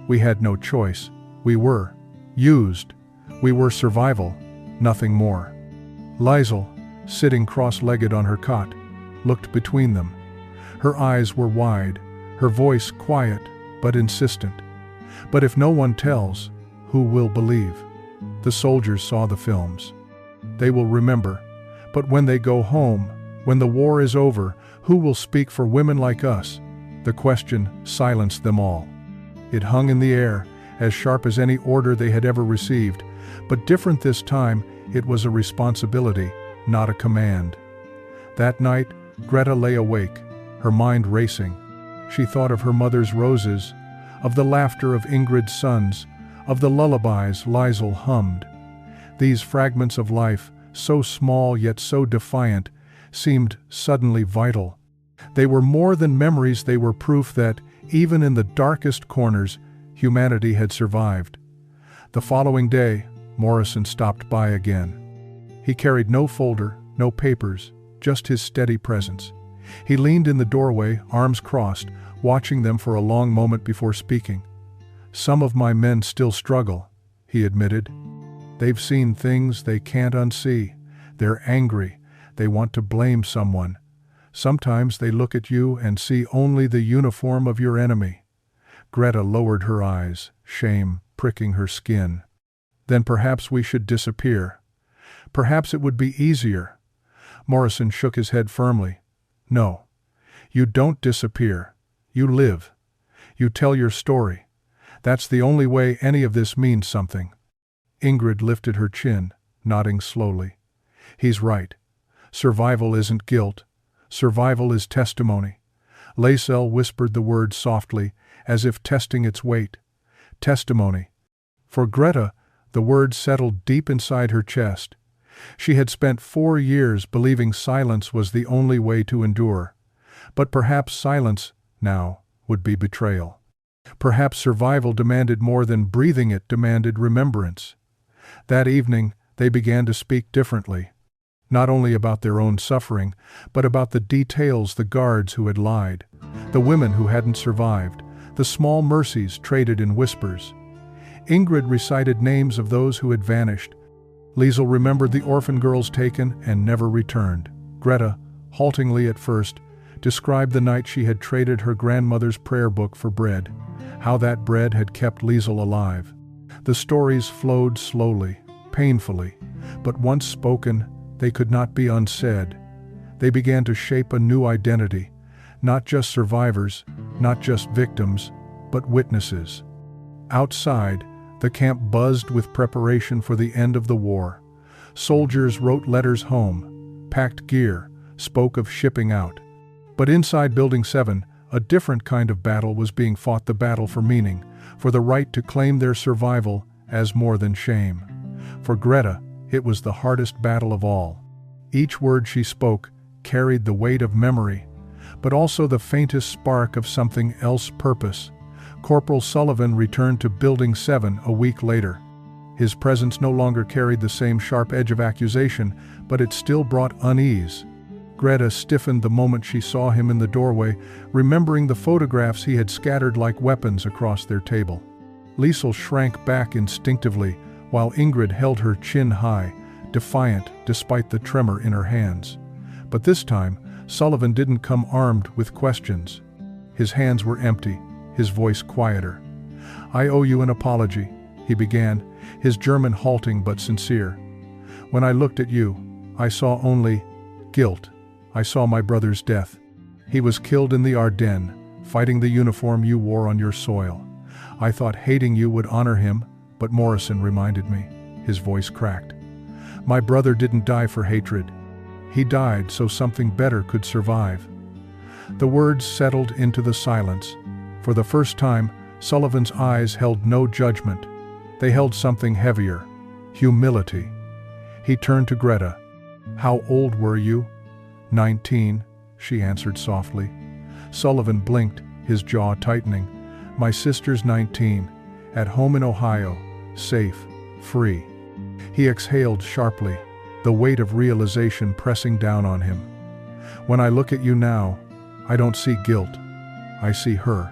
We had no choice. We were used. We were survival, nothing more. Liesl, sitting cross-legged on her cot, looked between them. Her eyes were wide, her voice quiet but insistent. But if no one tells, who will believe? The soldiers saw the films. They will remember. But when they go home, when the war is over, who will speak for women like us? The question silenced them all. It hung in the air, as sharp as any order they had ever received, but different this time. It was a responsibility, not a command. That night, Greta lay awake, her mind racing. She thought of her mother's roses, of the laughter of Ingrid's sons, of the lullabies Liesl hummed. These fragments of life, so small yet so defiant, seemed suddenly vital. They were more than memories, they were proof that, even in the darkest corners, humanity had survived. The following day, Morrison stopped by again. He carried no folder, no papers, just his steady presence. He leaned in the doorway, arms crossed, watching them for a long moment before speaking. "Some of my men still struggle," he admitted. "They've seen things they can't unsee. They're angry. They want to blame someone. Sometimes they look at you and see only the uniform of your enemy." Greta lowered her eyes, shame pricking her skin. "Then perhaps we should disappear. Perhaps it would be easier." Morrison shook his head firmly. "No. You don't disappear. You live. You tell your story. That's the only way any of this means something." Ingrid lifted her chin, nodding slowly. "He's right. Survival isn't guilt. Survival is testimony." Liesl whispered the word softly, as if testing its weight. Testimony. For Greta, the word settled deep inside her chest. She had spent 4 years believing silence was the only way to endure. But perhaps silence, now, would be betrayal. Perhaps survival demanded more than breathing, it demanded remembrance. That evening, they began to speak differently. Not only about their own suffering, but about the details, the guards who had lied, the women who hadn't survived, the small mercies traded in whispers. Ingrid recited names of those who had vanished. Liesl remembered the orphan girls taken and never returned. Greta, haltingly at first, described the night she had traded her grandmother's prayer book for bread, how that bread had kept Liesl alive. The stories flowed slowly, painfully, but once spoken, they could not be unsaid. They began to shape a new identity, not just survivors, not just victims, but witnesses. Outside, the camp buzzed with preparation for the end of the war. Soldiers wrote letters home, packed gear, spoke of shipping out. But inside Building 7, a different kind of battle was being fought, the battle for meaning, for the right to claim their survival as more than shame. For Greta, it was the hardest battle of all. Each word she spoke carried the weight of memory, but also the faintest spark of something else. Purpose. Corporal Sullivan returned to Building 7 a week later. His presence no longer carried the same sharp edge of accusation, but it still brought unease. Greta stiffened the moment she saw him in the doorway, remembering the photographs he had scattered like weapons across their table. Liesel shrank back instinctively, while Ingrid held her chin high, defiant despite the tremor in her hands. But this time, Sullivan didn't come armed with questions. His hands were empty, his voice quieter. "I owe you an apology," he began, his German halting but sincere. "When I looked at you, I saw only guilt. I saw my brother's death. He was killed in the Ardennes, fighting the uniform you wore on your soil. I thought hating you would honor him, but Morrison reminded me." His voice cracked. "My brother didn't die for hatred. He died so something better could survive." The words settled into the silence. For the first time, Sullivan's eyes held no judgment. They held something heavier, humility. He turned to Greta. "How old were you?" 19, she answered softly. Sullivan blinked, his jaw tightening. "My sister's 19, at home in Ohio, safe, free." He exhaled sharply, the weight of realization pressing down on him. "When I look at you now, I don't see guilt. I see her.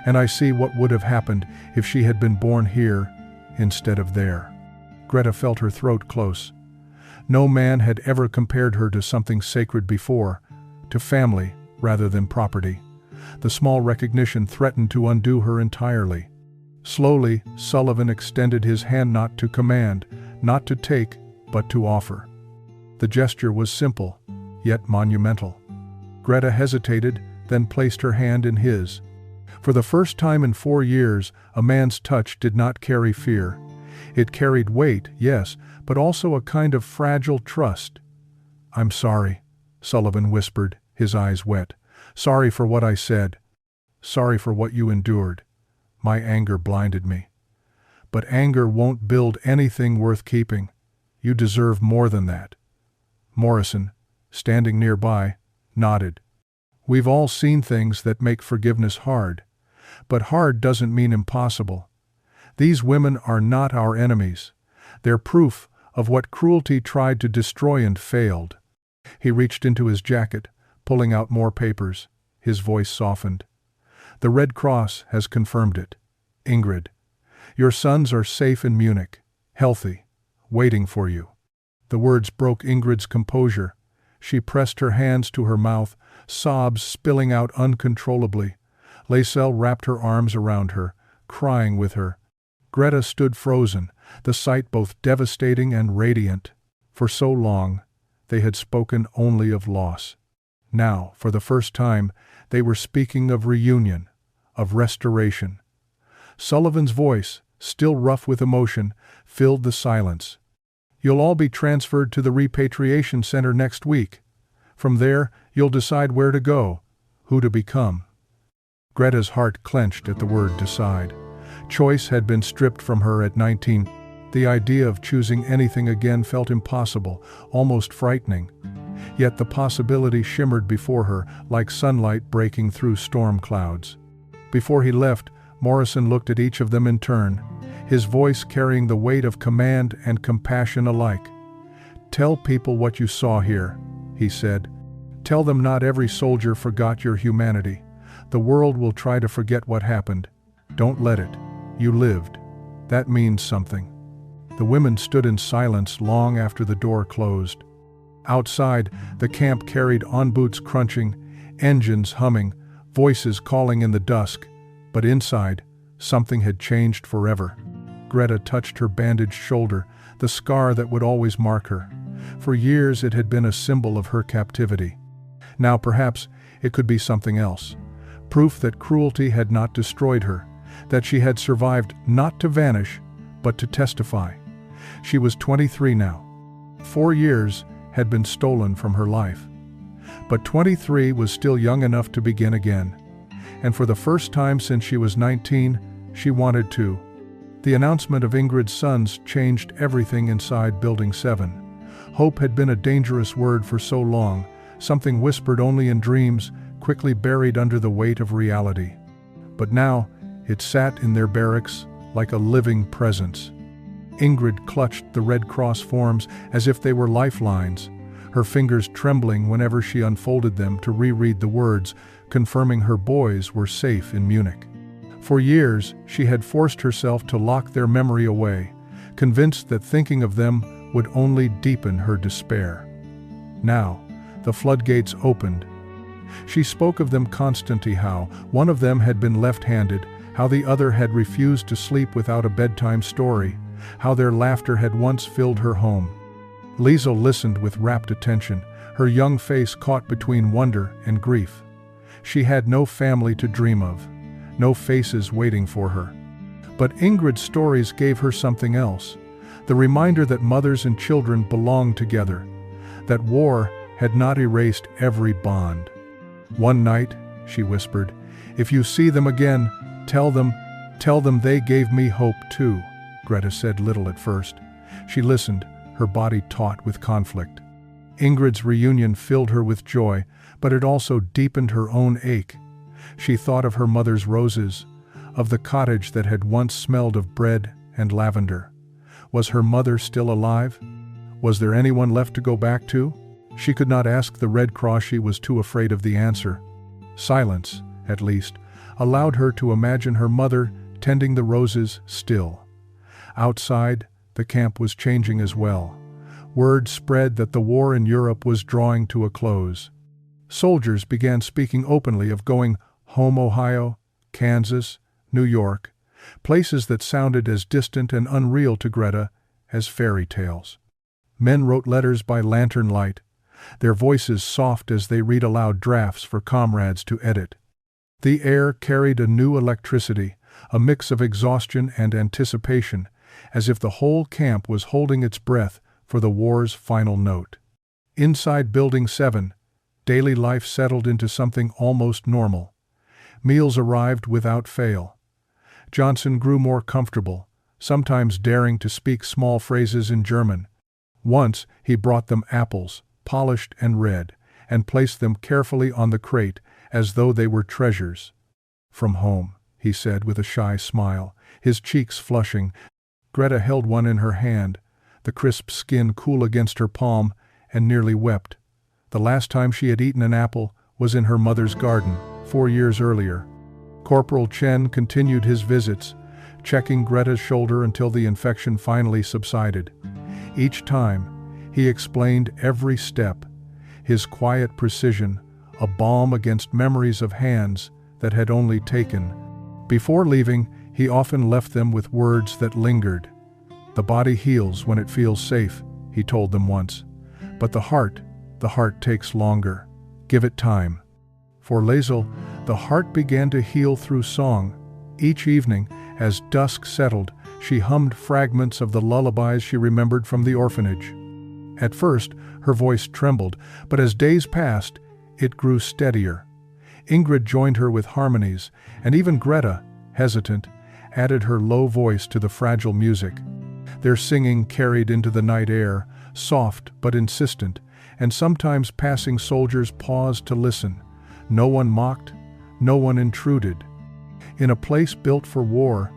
And I see what would have happened if she had been born here instead of there." Greta felt her throat close. No man had ever compared her to something sacred before, to family rather than property. The small recognition threatened to undo her entirely. Slowly, Sullivan extended his hand, not to command, not to take, but to offer. The gesture was simple, yet monumental. Greta hesitated, then placed her hand in his. For the first time in 4 years, a man's touch did not carry fear. It carried weight, yes, but also a kind of fragile trust. "I'm sorry," Sullivan whispered, his eyes wet. "Sorry for what I said. Sorry for what you endured. My anger blinded me. But anger won't build anything worth keeping. You deserve more than that." Morrison, standing nearby, nodded. "We've all seen things that make forgiveness hard. But hard doesn't mean impossible. These women are not our enemies. They're proof of what cruelty tried to destroy and failed." He reached into his jacket, pulling out more papers. His voice softened. "The Red Cross has confirmed it. Ingrid, your sons are safe in Munich, healthy, waiting for you." The words broke Ingrid's composure. She pressed her hands to her mouth, sobs spilling out uncontrollably. Liesel wrapped her arms around her, crying with her. Greta stood frozen, the sight both devastating and radiant. For so long, they had spoken only of loss. Now, for the first time, they were speaking of reunion, of restoration. Sullivan's voice, still rough with emotion, filled the silence. "You'll all be transferred to the repatriation center next week. From there, you'll decide where to go, who to become." Greta's heart clenched at the word decide. Choice had been stripped from her at 19. The idea of choosing anything again felt impossible, almost frightening. Yet the possibility shimmered before her like sunlight breaking through storm clouds. Before he left, Morrison looked at each of them in turn, his voice carrying the weight of command and compassion alike. "Tell people what you saw here," he said. "Tell them not every soldier forgot your humanity. The world will try to forget what happened. Don't let it. You lived. That means something." The women stood in silence long after the door closed. Outside, the camp carried on, boots crunching, engines humming, voices calling in the dusk. But inside, something had changed forever. Greta touched her bandaged shoulder, the scar that would always mark her. For years it had been a symbol of her captivity. Now perhaps it could be something else. Proof that cruelty had not destroyed her, that she had survived not to vanish, but to testify. She was 23 now. 4 years had been stolen from her life. But 23 was still young enough to begin again. And for the first time since she was 19, she wanted to. The announcement of Ingrid's sons changed everything inside Building 7. Hope had been a dangerous word for so long, something whispered only in dreams, quickly buried under the weight of reality. But now, it sat in their barracks like a living presence. Ingrid clutched the Red Cross forms as if they were lifelines, her fingers trembling whenever she unfolded them to reread the words, confirming her boys were safe in Munich. For years, she had forced herself to lock their memory away, convinced that thinking of them would only deepen her despair. Now, the floodgates opened. She spoke of them constantly, how one of them had been left-handed, how the other had refused to sleep without a bedtime story, how their laughter had once filled her home. Liesel listened with rapt attention, her young face caught between wonder and grief. She had no family to dream of, no faces waiting for her. But Ingrid's stories gave her something else, the reminder that mothers and children belonged together, that war had not erased every bond. "One night," she whispered, "if you see them again, tell them they gave me hope too." Greta said little at first. She listened, her body taut with conflict. Ingrid's reunion filled her with joy, but it also deepened her own ache. She thought of her mother's roses, of the cottage that had once smelled of bread and lavender. Was her mother still alive? Was there anyone left to go back to? She could not ask the Red Cross, she was too afraid of the answer. Silence, at least, allowed her to imagine her mother tending the roses still. Outside, the camp was changing as well. Word spread that the war in Europe was drawing to a close. Soldiers began speaking openly of going home. Ohio, Kansas, New York, places that sounded as distant and unreal to Greta as fairy tales. Men wrote letters by lantern light, their voices soft as they read aloud drafts for comrades to edit. The air carried a new electricity, a mix of exhaustion and anticipation, as if the whole camp was holding its breath for the war's final note. Inside Building 7, daily life settled into something almost normal. Meals arrived without fail. Johnson grew more comfortable, sometimes daring to speak small phrases in German. Once he brought them apples, polished and red, and placed them carefully on the crate as though they were treasures. "From home," he said with a shy smile, his cheeks flushing. Greta held one in her hand, the crisp skin cool against her palm, and nearly wept. The last time she had eaten an apple was in her mother's garden, 4 years earlier. Corporal Chen continued his visits, checking Greta's shoulder until the infection finally subsided. Each time, he explained every step, his quiet precision, a balm against memories of hands that had only taken. Before leaving, he often left them with words that lingered. "The body heals when it feels safe," he told them once. "But the heart takes longer. Give it time." For Liesel, the heart began to heal through song. Each evening, as dusk settled, she hummed fragments of the lullabies she remembered from the orphanage. At first, her voice trembled, but as days passed, it grew steadier. Ingrid joined her with harmonies, and even Greta, hesitant, added her low voice to the fragile music. Their singing carried into the night air, soft but insistent, and sometimes passing soldiers paused to listen. No one mocked, no one intruded. In a place built for war,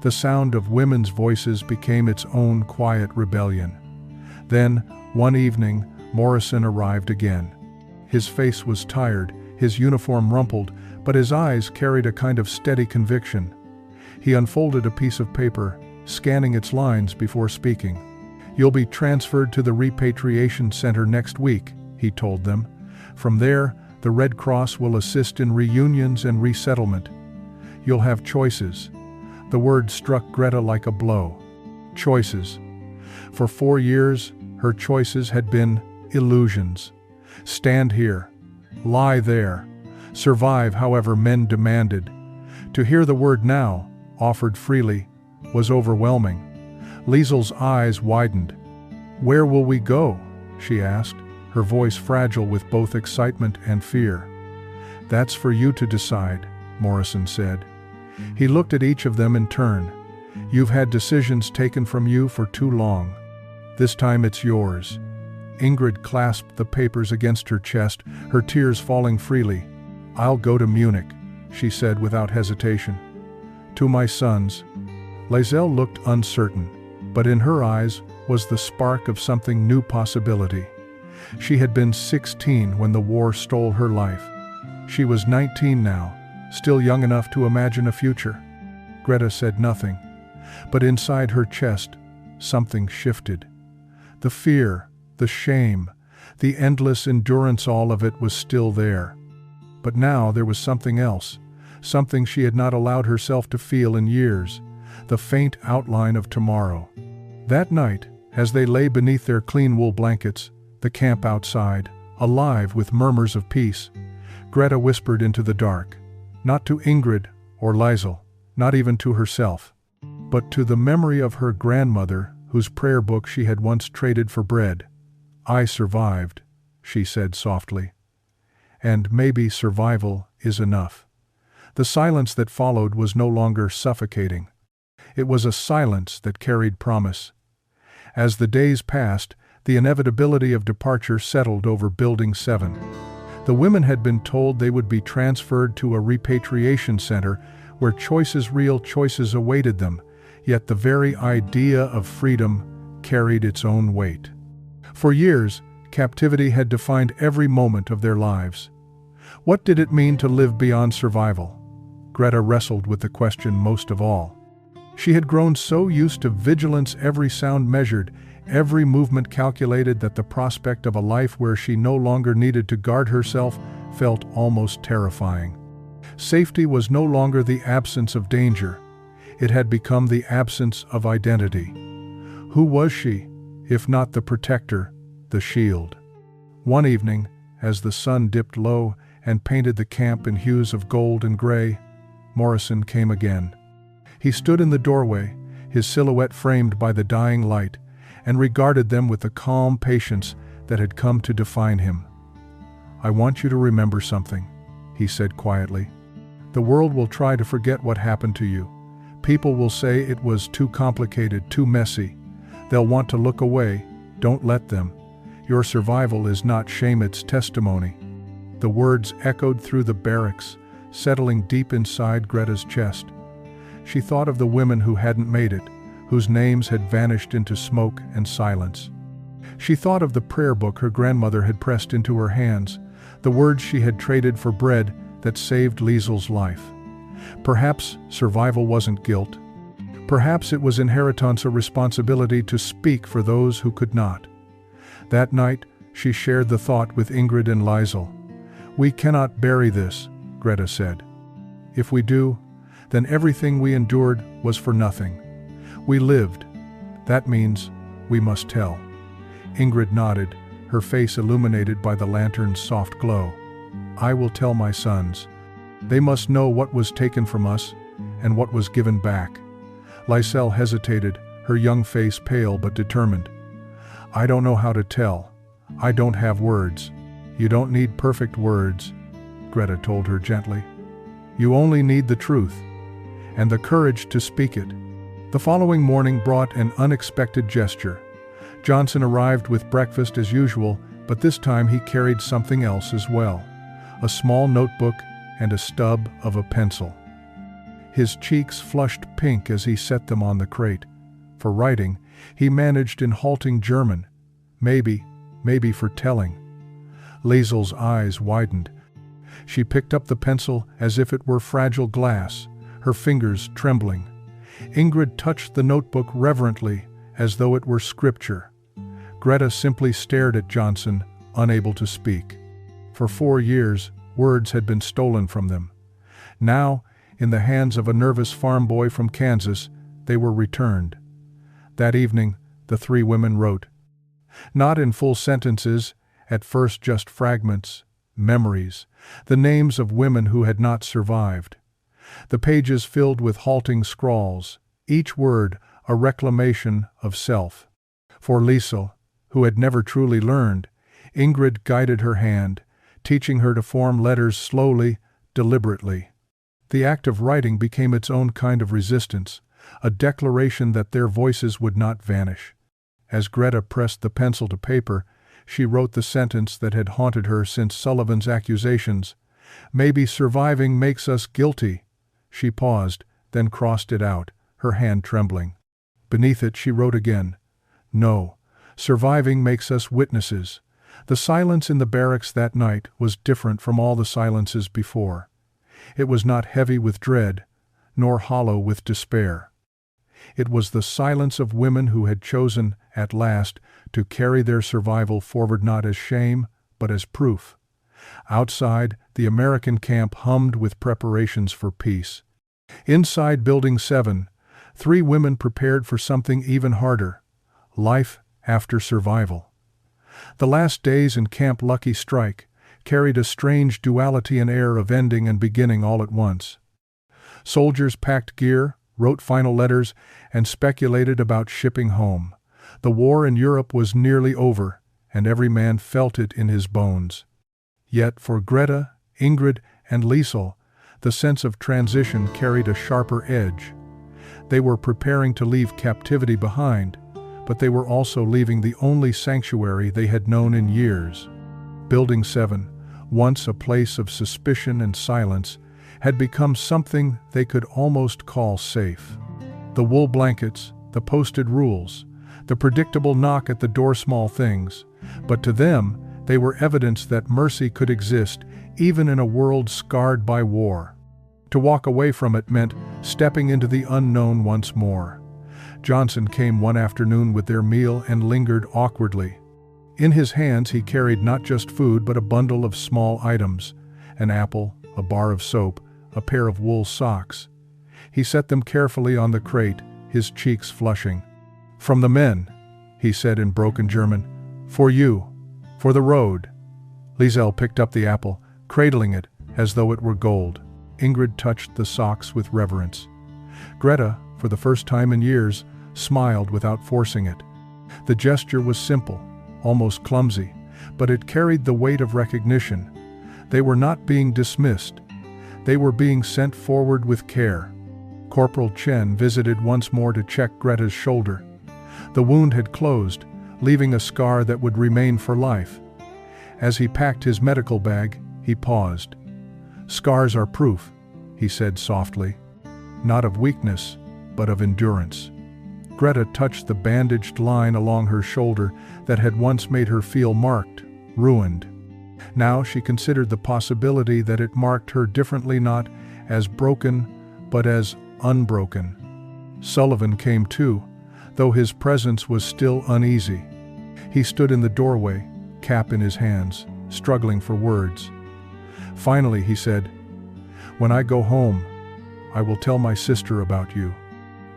the sound of women's voices became its own quiet rebellion. Then, one evening, Morrison arrived again. His face was tired, his uniform rumpled, but his eyes carried a kind of steady conviction. He unfolded a piece of paper, scanning its lines before speaking. "You'll be transferred to the repatriation center next week," he told them. "From there, the Red Cross will assist in reunions and resettlement. You'll have choices." The word struck Greta like a blow. Choices. For 4 years, her choices had been illusions. Stand here. Lie there. Survive however men demanded. To hear the word now, offered freely, was overwhelming. Liesel's eyes widened. "Where will we go?" she asked, her voice fragile with both excitement and fear. "That's for you to decide," Morrison said. He looked at each of them in turn. "You've had decisions taken from you for too long. This time it's yours." Ingrid clasped the papers against her chest, her tears falling freely. "I'll go to Munich," she said without hesitation. "To my sons." Liesel looked uncertain, but in her eyes was the spark of something new possibility. She had been 16 when the war stole her life. She was 19 now, still young enough to imagine a future. Greta said nothing, but inside her chest, something shifted. The fear, the shame, the endless endurance, all of it was still there. But now there was something else, something she had not allowed herself to feel in years, the faint outline of tomorrow. That night, as they lay beneath their clean wool blankets, the camp outside, alive with murmurs of peace, Greta whispered into the dark, not to Ingrid or Liesel, not even to herself, but to the memory of her grandmother, whose prayer book she had once traded for bread. "I survived," she said softly. "And maybe survival is enough." The silence that followed was no longer suffocating. It was a silence that carried promise. As the days passed, the inevitability of departure settled over Building 7. The women had been told they would be transferred to a repatriation center where real choices awaited them, yet the very idea of freedom carried its own weight. For years, captivity had defined every moment of their lives. What did it mean to live beyond survival? Greta wrestled with the question most of all. She had grown so used to vigilance, every sound measured, every movement calculated, that the prospect of a life where she no longer needed to guard herself felt almost terrifying. Safety was no longer the absence of danger. It had become the absence of identity. Who was she, if not the protector, the shield? One evening, as the sun dipped low and painted the camp in hues of gold and gray, Morrison came again. He stood in the doorway, his silhouette framed by the dying light, and regarded them with the calm patience that had come to define him. "I want you to remember something," he said quietly. "The world will try to forget what happened to you. People will say it was too complicated, too messy. They'll want to look away. Don't let them. Your survival is not shame, it's testimony." The words echoed through the barracks, settling deep inside Greta's chest. She thought of the women who hadn't made it, whose names had vanished into smoke and silence. She thought of the prayer book her grandmother had pressed into her hands, the words she had traded for bread that saved Liesel's life. Perhaps survival wasn't guilt. Perhaps it was inheritance, a responsibility to speak for those who could not. That night, she shared the thought with Ingrid and Liesel. "We cannot bury this," Greta said. "If we do, then everything we endured was for nothing. We lived. That means we must tell." Ingrid nodded, her face illuminated by the lantern's soft glow. "I will tell my sons. They must know what was taken from us and what was given back." Liesel hesitated, her young face pale but determined. "I don't know how to tell. I don't have words." "You don't need perfect words," Greta told her gently. "You only need the truth and the courage to speak it." The following morning brought an unexpected gesture. Johnson arrived with breakfast as usual, but this time he carried something else as well. A small notebook and a stub of a pencil. His cheeks flushed pink as he set them on the crate. For writing, he managed in halting German. Maybe for telling. Liesel's eyes widened. She picked up the pencil as if it were fragile glass, her fingers trembling. Ingrid touched the notebook reverently, as though it were scripture. Greta simply stared at Johnson, unable to speak. For 4 years, words had been stolen from them. Now, in the hands of a nervous farm boy from Kansas, they were returned. That evening, the 3 women wrote. Not in full sentences, at first just fragments, memories, the names of women who had not survived. The pages filled with halting scrawls, each word a reclamation of self. For Liesel, who had never truly learned, Ingrid guided her hand, teaching her to form letters slowly, deliberately. The act of writing became its own kind of resistance, a declaration that their voices would not vanish. As Greta pressed the pencil to paper, she wrote the sentence that had haunted her since Sullivan's accusations, Maybe surviving makes us guilty. She paused, then crossed it out, her hand trembling. Beneath it she wrote again, "No, surviving makes us witnesses." The silence in the barracks that night was different from all the silences before. It was not heavy with dread, nor hollow with despair. It was the silence of women who had chosen, at last, to carry their survival forward not as shame, but as proof. Outside, the American camp hummed with preparations for peace. Inside Building 7, 3 women prepared for something even harder: life after survival. The last days in Camp Lucky Strike carried a strange duality and air of ending and beginning all at once. Soldiers packed gear, wrote final letters, and speculated about shipping home. The war in Europe was nearly over, and every man felt it in his bones. Yet for Greta, Ingrid, and Liesel, the sense of transition carried a sharper edge. They were preparing to leave captivity behind, but they were also leaving the only sanctuary they had known in years. Building 7, once a place of suspicion and silence, had become something they could almost call safe. The wool blankets, the posted rules, the predictable knock at the door, small things, but to them they were evidence that mercy could exist even in a world scarred by war. To walk away from it meant stepping into the unknown once more. Johnson came one afternoon with their meal and lingered awkwardly. In his hands he carried not just food but a bundle of small items: an apple, a bar of soap, a pair of wool socks. He set them carefully on the crate, his cheeks flushing. "From the men," he said in broken German. "For you. For the road." Liesel picked up the apple, cradling it as though it were gold. Ingrid touched the socks with reverence. Greta, for the first time in years, smiled without forcing it. The gesture was simple, almost clumsy, but it carried the weight of recognition. They were not being dismissed. They were being sent forward with care. Corporal Chen visited once more to check Greta's shoulder. The wound had closed, leaving a scar that would remain for life. As he packed his medical bag, he paused. "Scars are proof," he said softly. "Not of weakness, but of endurance." Greta touched the bandaged line along her shoulder that had once made her feel marked, ruined. Now she considered the possibility that it marked her differently, not as broken, but as unbroken. Sullivan came too, though his presence was still uneasy. He stood in the doorway, cap in his hands, struggling for words. Finally he said, "When I go home, I will tell my sister about you.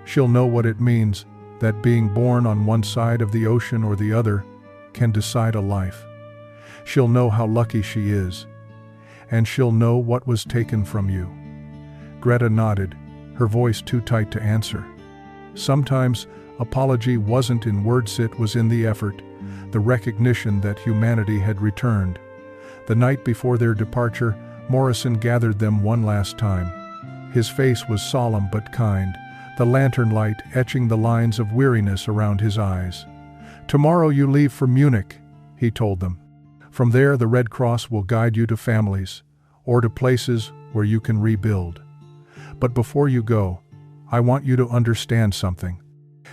She'll know what it means, that being born on one side of the ocean or the other can decide a life. She'll know how lucky she is, and she'll know what was taken from you." Greta nodded, her voice too tight to answer. Sometimes apology wasn't in words, it was in the effort, the recognition that humanity had returned. The night before their departure, Morrison gathered them one last time. His face was solemn but kind, the lantern light etching the lines of weariness around his eyes. "Tomorrow you leave for Munich," he told them. "From there the Red Cross will guide you to families, or to places where you can rebuild. But before you go, I want you to understand something.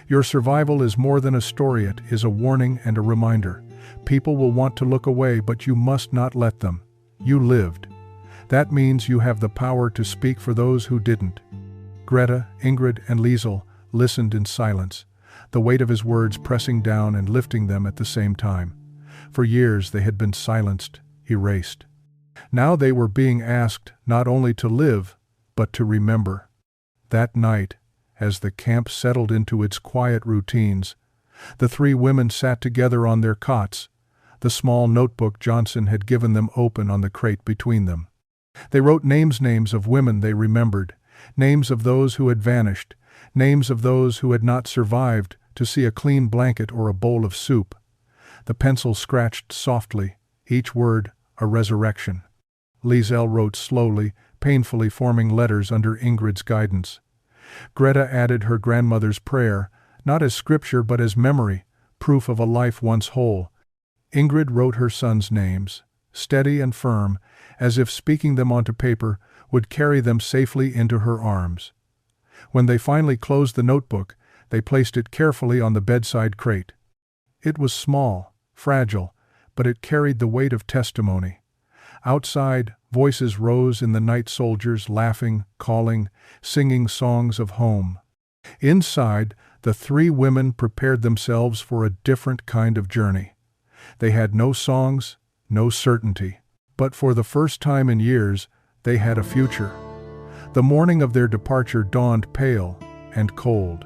Your survival is more than a story, it is a warning and a reminder. People will want to look away, but you must not let them. You lived. That means you have the power to speak for those who didn't." Greta, Ingrid, and Liesel listened in silence, the weight of his words pressing down and lifting them at the same time. For years they had been silenced, erased. Now they were being asked not only to live, but to remember. That night, as the camp settled into its quiet routines, the 3 women sat together on their cots, the small notebook Johnson had given them open on the crate between them. They wrote names of women they remembered, names of those who had vanished, names of those who had not survived to see a clean blanket or a bowl of soup. The pencil scratched softly, each word a resurrection. Liesel wrote slowly, painfully forming letters under Ingrid's guidance. Greta added her grandmother's prayer, not as scripture but as memory, proof of a life once whole. Ingrid wrote her sons' names, steady and firm, as if speaking them onto paper would carry them safely into her arms. When they finally closed the notebook, they placed it carefully on the bedside crate. It was small, fragile, but it carried the weight of testimony. Outside, voices rose in the night, soldiers laughing, calling, singing songs of home. Inside, the three women prepared themselves for a different kind of journey. They had no songs, no certainty. But for the first time in years, they had a future. The morning of their departure dawned pale and cold.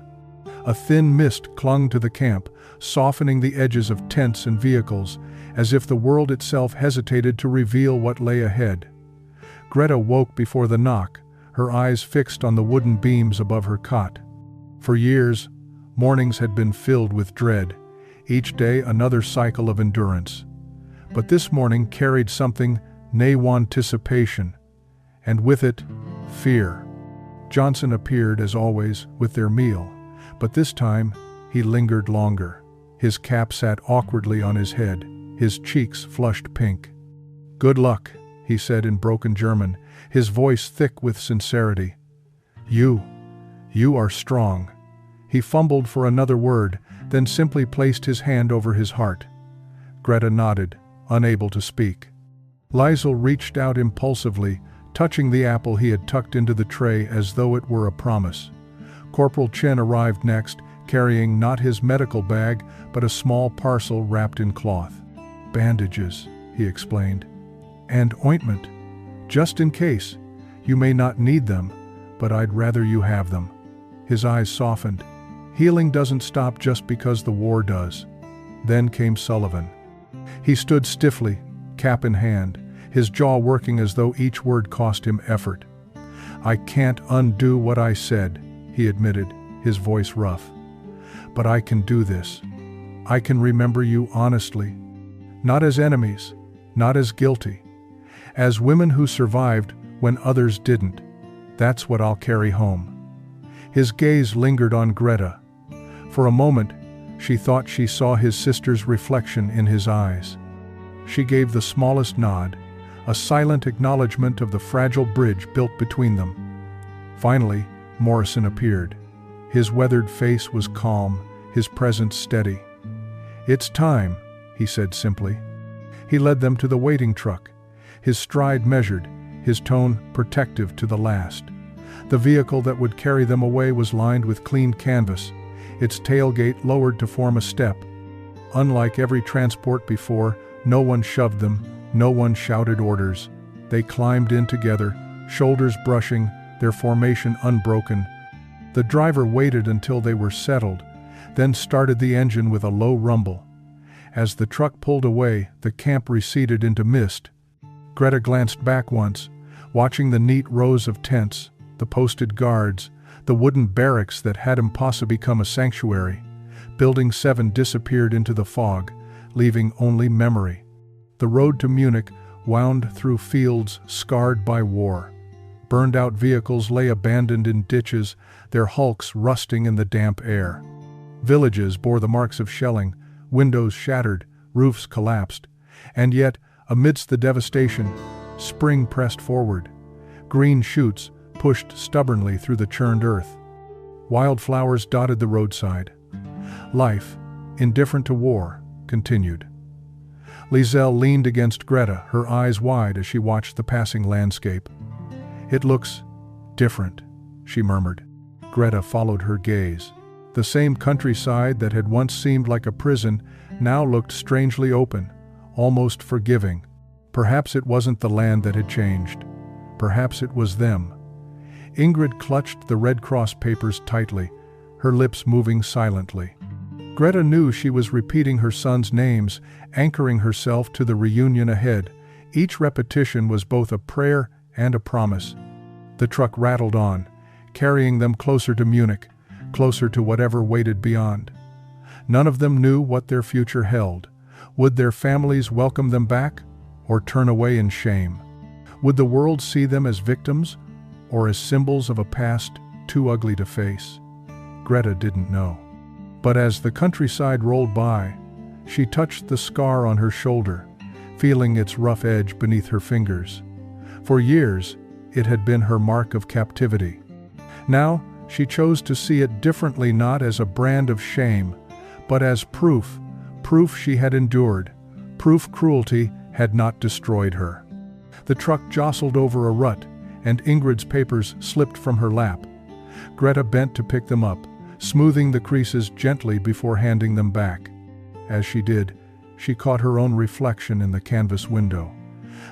A thin mist clung to the camp, softening the edges of tents and vehicles, as if the world itself hesitated to reveal what lay ahead. Greta woke before the knock, her eyes fixed on the wooden beams above her cot. For years, mornings had been filled with dread, each day another cycle of endurance. But this morning carried something anticipation, and with it, fear. Johnson appeared as always with their meal, but this time he lingered longer. His cap sat awkwardly on his head, his cheeks flushed pink. "Good luck," he said in broken German, his voice thick with sincerity. You are strong." He fumbled for another word, then simply placed his hand over his heart. Greta nodded, unable to speak. Liesl reached out impulsively, touching the apple he had tucked into the tray as though it were a promise. Corporal Chen arrived next, carrying not his medical bag, but a small parcel wrapped in cloth. "Bandages," he explained. "And ointment. Just in case. You may not need them, but I'd rather you have them." His eyes softened. Healing doesn't stop just because the war does. Then came Sullivan. He stood stiffly, cap in hand, his jaw working as though each word cost him effort. "I can't undo what I said," he admitted, his voice rough. "But I can do this. I can remember you honestly. Not as enemies, not as guilty. As women who survived when others didn't. That's what I'll carry home." His gaze lingered on Greta. For a moment, she thought she saw his sister's reflection in his eyes. She gave the smallest nod, a silent acknowledgement of the fragile bridge built between them. Finally, Morrison appeared. His weathered face was calm, his presence steady. "It's time," he said simply. He led them to the waiting truck, his stride measured, his tone protective to the last. The vehicle that would carry them away was lined with clean canvas, its tailgate lowered to form a step. Unlike every transport before, no one shoved them, no one shouted orders. They climbed in together, shoulders brushing, their formation unbroken. The driver waited until they were settled, then started the engine with a low rumble. As the truck pulled away, the camp receded into mist. Greta glanced back once, watching the neat rows of tents, the posted guards, the wooden barracks that had impossibly become a sanctuary. Building 7 disappeared into the fog, leaving only memory. The road to Munich wound through fields scarred by war. Burned-out vehicles lay abandoned in ditches, their hulks rusting in the damp air. Villages bore the marks of shelling, windows shattered, roofs collapsed. And yet, amidst the devastation, spring pressed forward. Green shoots pushed stubbornly through the churned earth. Wildflowers dotted the roadside. Life, indifferent to war, continued. Liesl leaned against Greta, her eyes wide as she watched the passing landscape. "It looks different," she murmured. Greta followed her gaze. The same countryside that had once seemed like a prison now looked strangely open, almost forgiving. Perhaps it wasn't the land that had changed. Perhaps it was them. Ingrid clutched the Red Cross papers tightly, her lips moving silently. Greta knew she was repeating her son's names, anchoring herself to the reunion ahead. Each repetition was both a prayer and a promise. The truck rattled on, carrying them closer to Munich, closer to whatever waited beyond. None of them knew what their future held. Would their families welcome them back, or turn away in shame? Would the world see them as victims, or as symbols of a past too ugly to face? Greta didn't know. But as the countryside rolled by, she touched the scar on her shoulder, feeling its rough edge beneath her fingers. For years, it had been her mark of captivity. Now, she chose to see it differently, not as a brand of shame, but as proof she had endured, proof cruelty had not destroyed her. The truck jostled over a rut, and Ingrid's papers slipped from her lap. Greta bent to pick them up, smoothing the creases gently before handing them back. As she did, she caught her own reflection in the canvas window.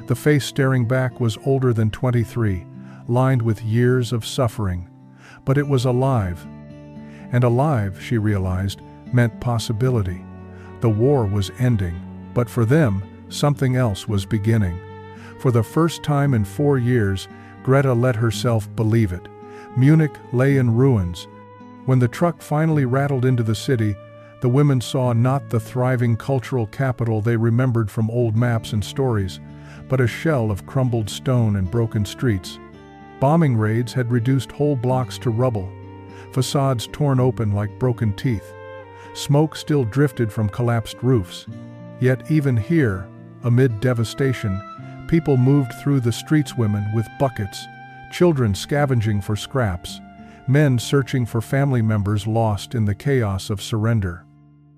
The face staring back was older than 23, lined with years of suffering. But it was alive. And alive, she realized, meant possibility. The war was ending, but for them, something else was beginning. For the first time in 4 years, Greta let herself believe it. Munich lay in ruins. When the truck finally rattled into the city, the women saw not the thriving cultural capital they remembered from old maps and stories, but a shell of crumbled stone and broken streets. Bombing raids had reduced whole blocks to rubble, facades torn open like broken teeth. Smoke still drifted from collapsed roofs. Yet even here, amid devastation, people moved through the streets, women with buckets, children scavenging for scraps, men searching for family members lost in the chaos of surrender.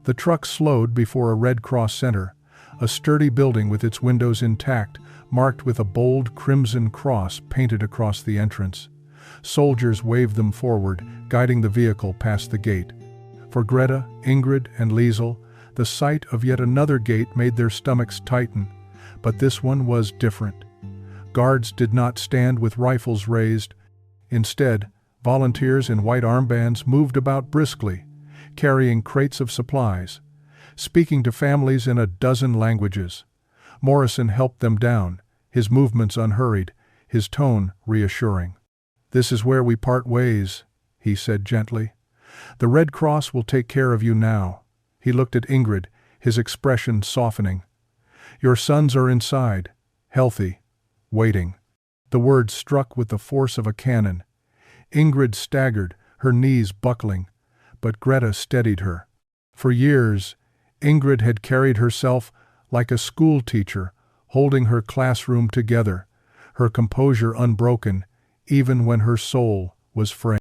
The truck slowed before a Red Cross center, a sturdy building with its windows intact, marked with a bold crimson cross painted across the entrance. Soldiers waved them forward, guiding the vehicle past the gate. For Greta, Ingrid, and Liesel, the sight of yet another gate made their stomachs tighten, but this one was different. Guards did not stand with rifles raised. Instead, volunteers in white armbands moved about briskly, carrying crates of supplies, speaking to families in a dozen languages. Morrison helped them down, his movements unhurried, his tone reassuring. "This is where we part ways," he said gently. "The Red Cross will take care of you now." He looked at Ingrid, his expression softening. "Your sons are inside, healthy, waiting." The words struck with the force of a cannon. Ingrid staggered, her knees buckling, but Greta steadied her. For years, Ingrid had carried herself like a school teacher, holding her classroom together, her composure unbroken, even when her soul was framed.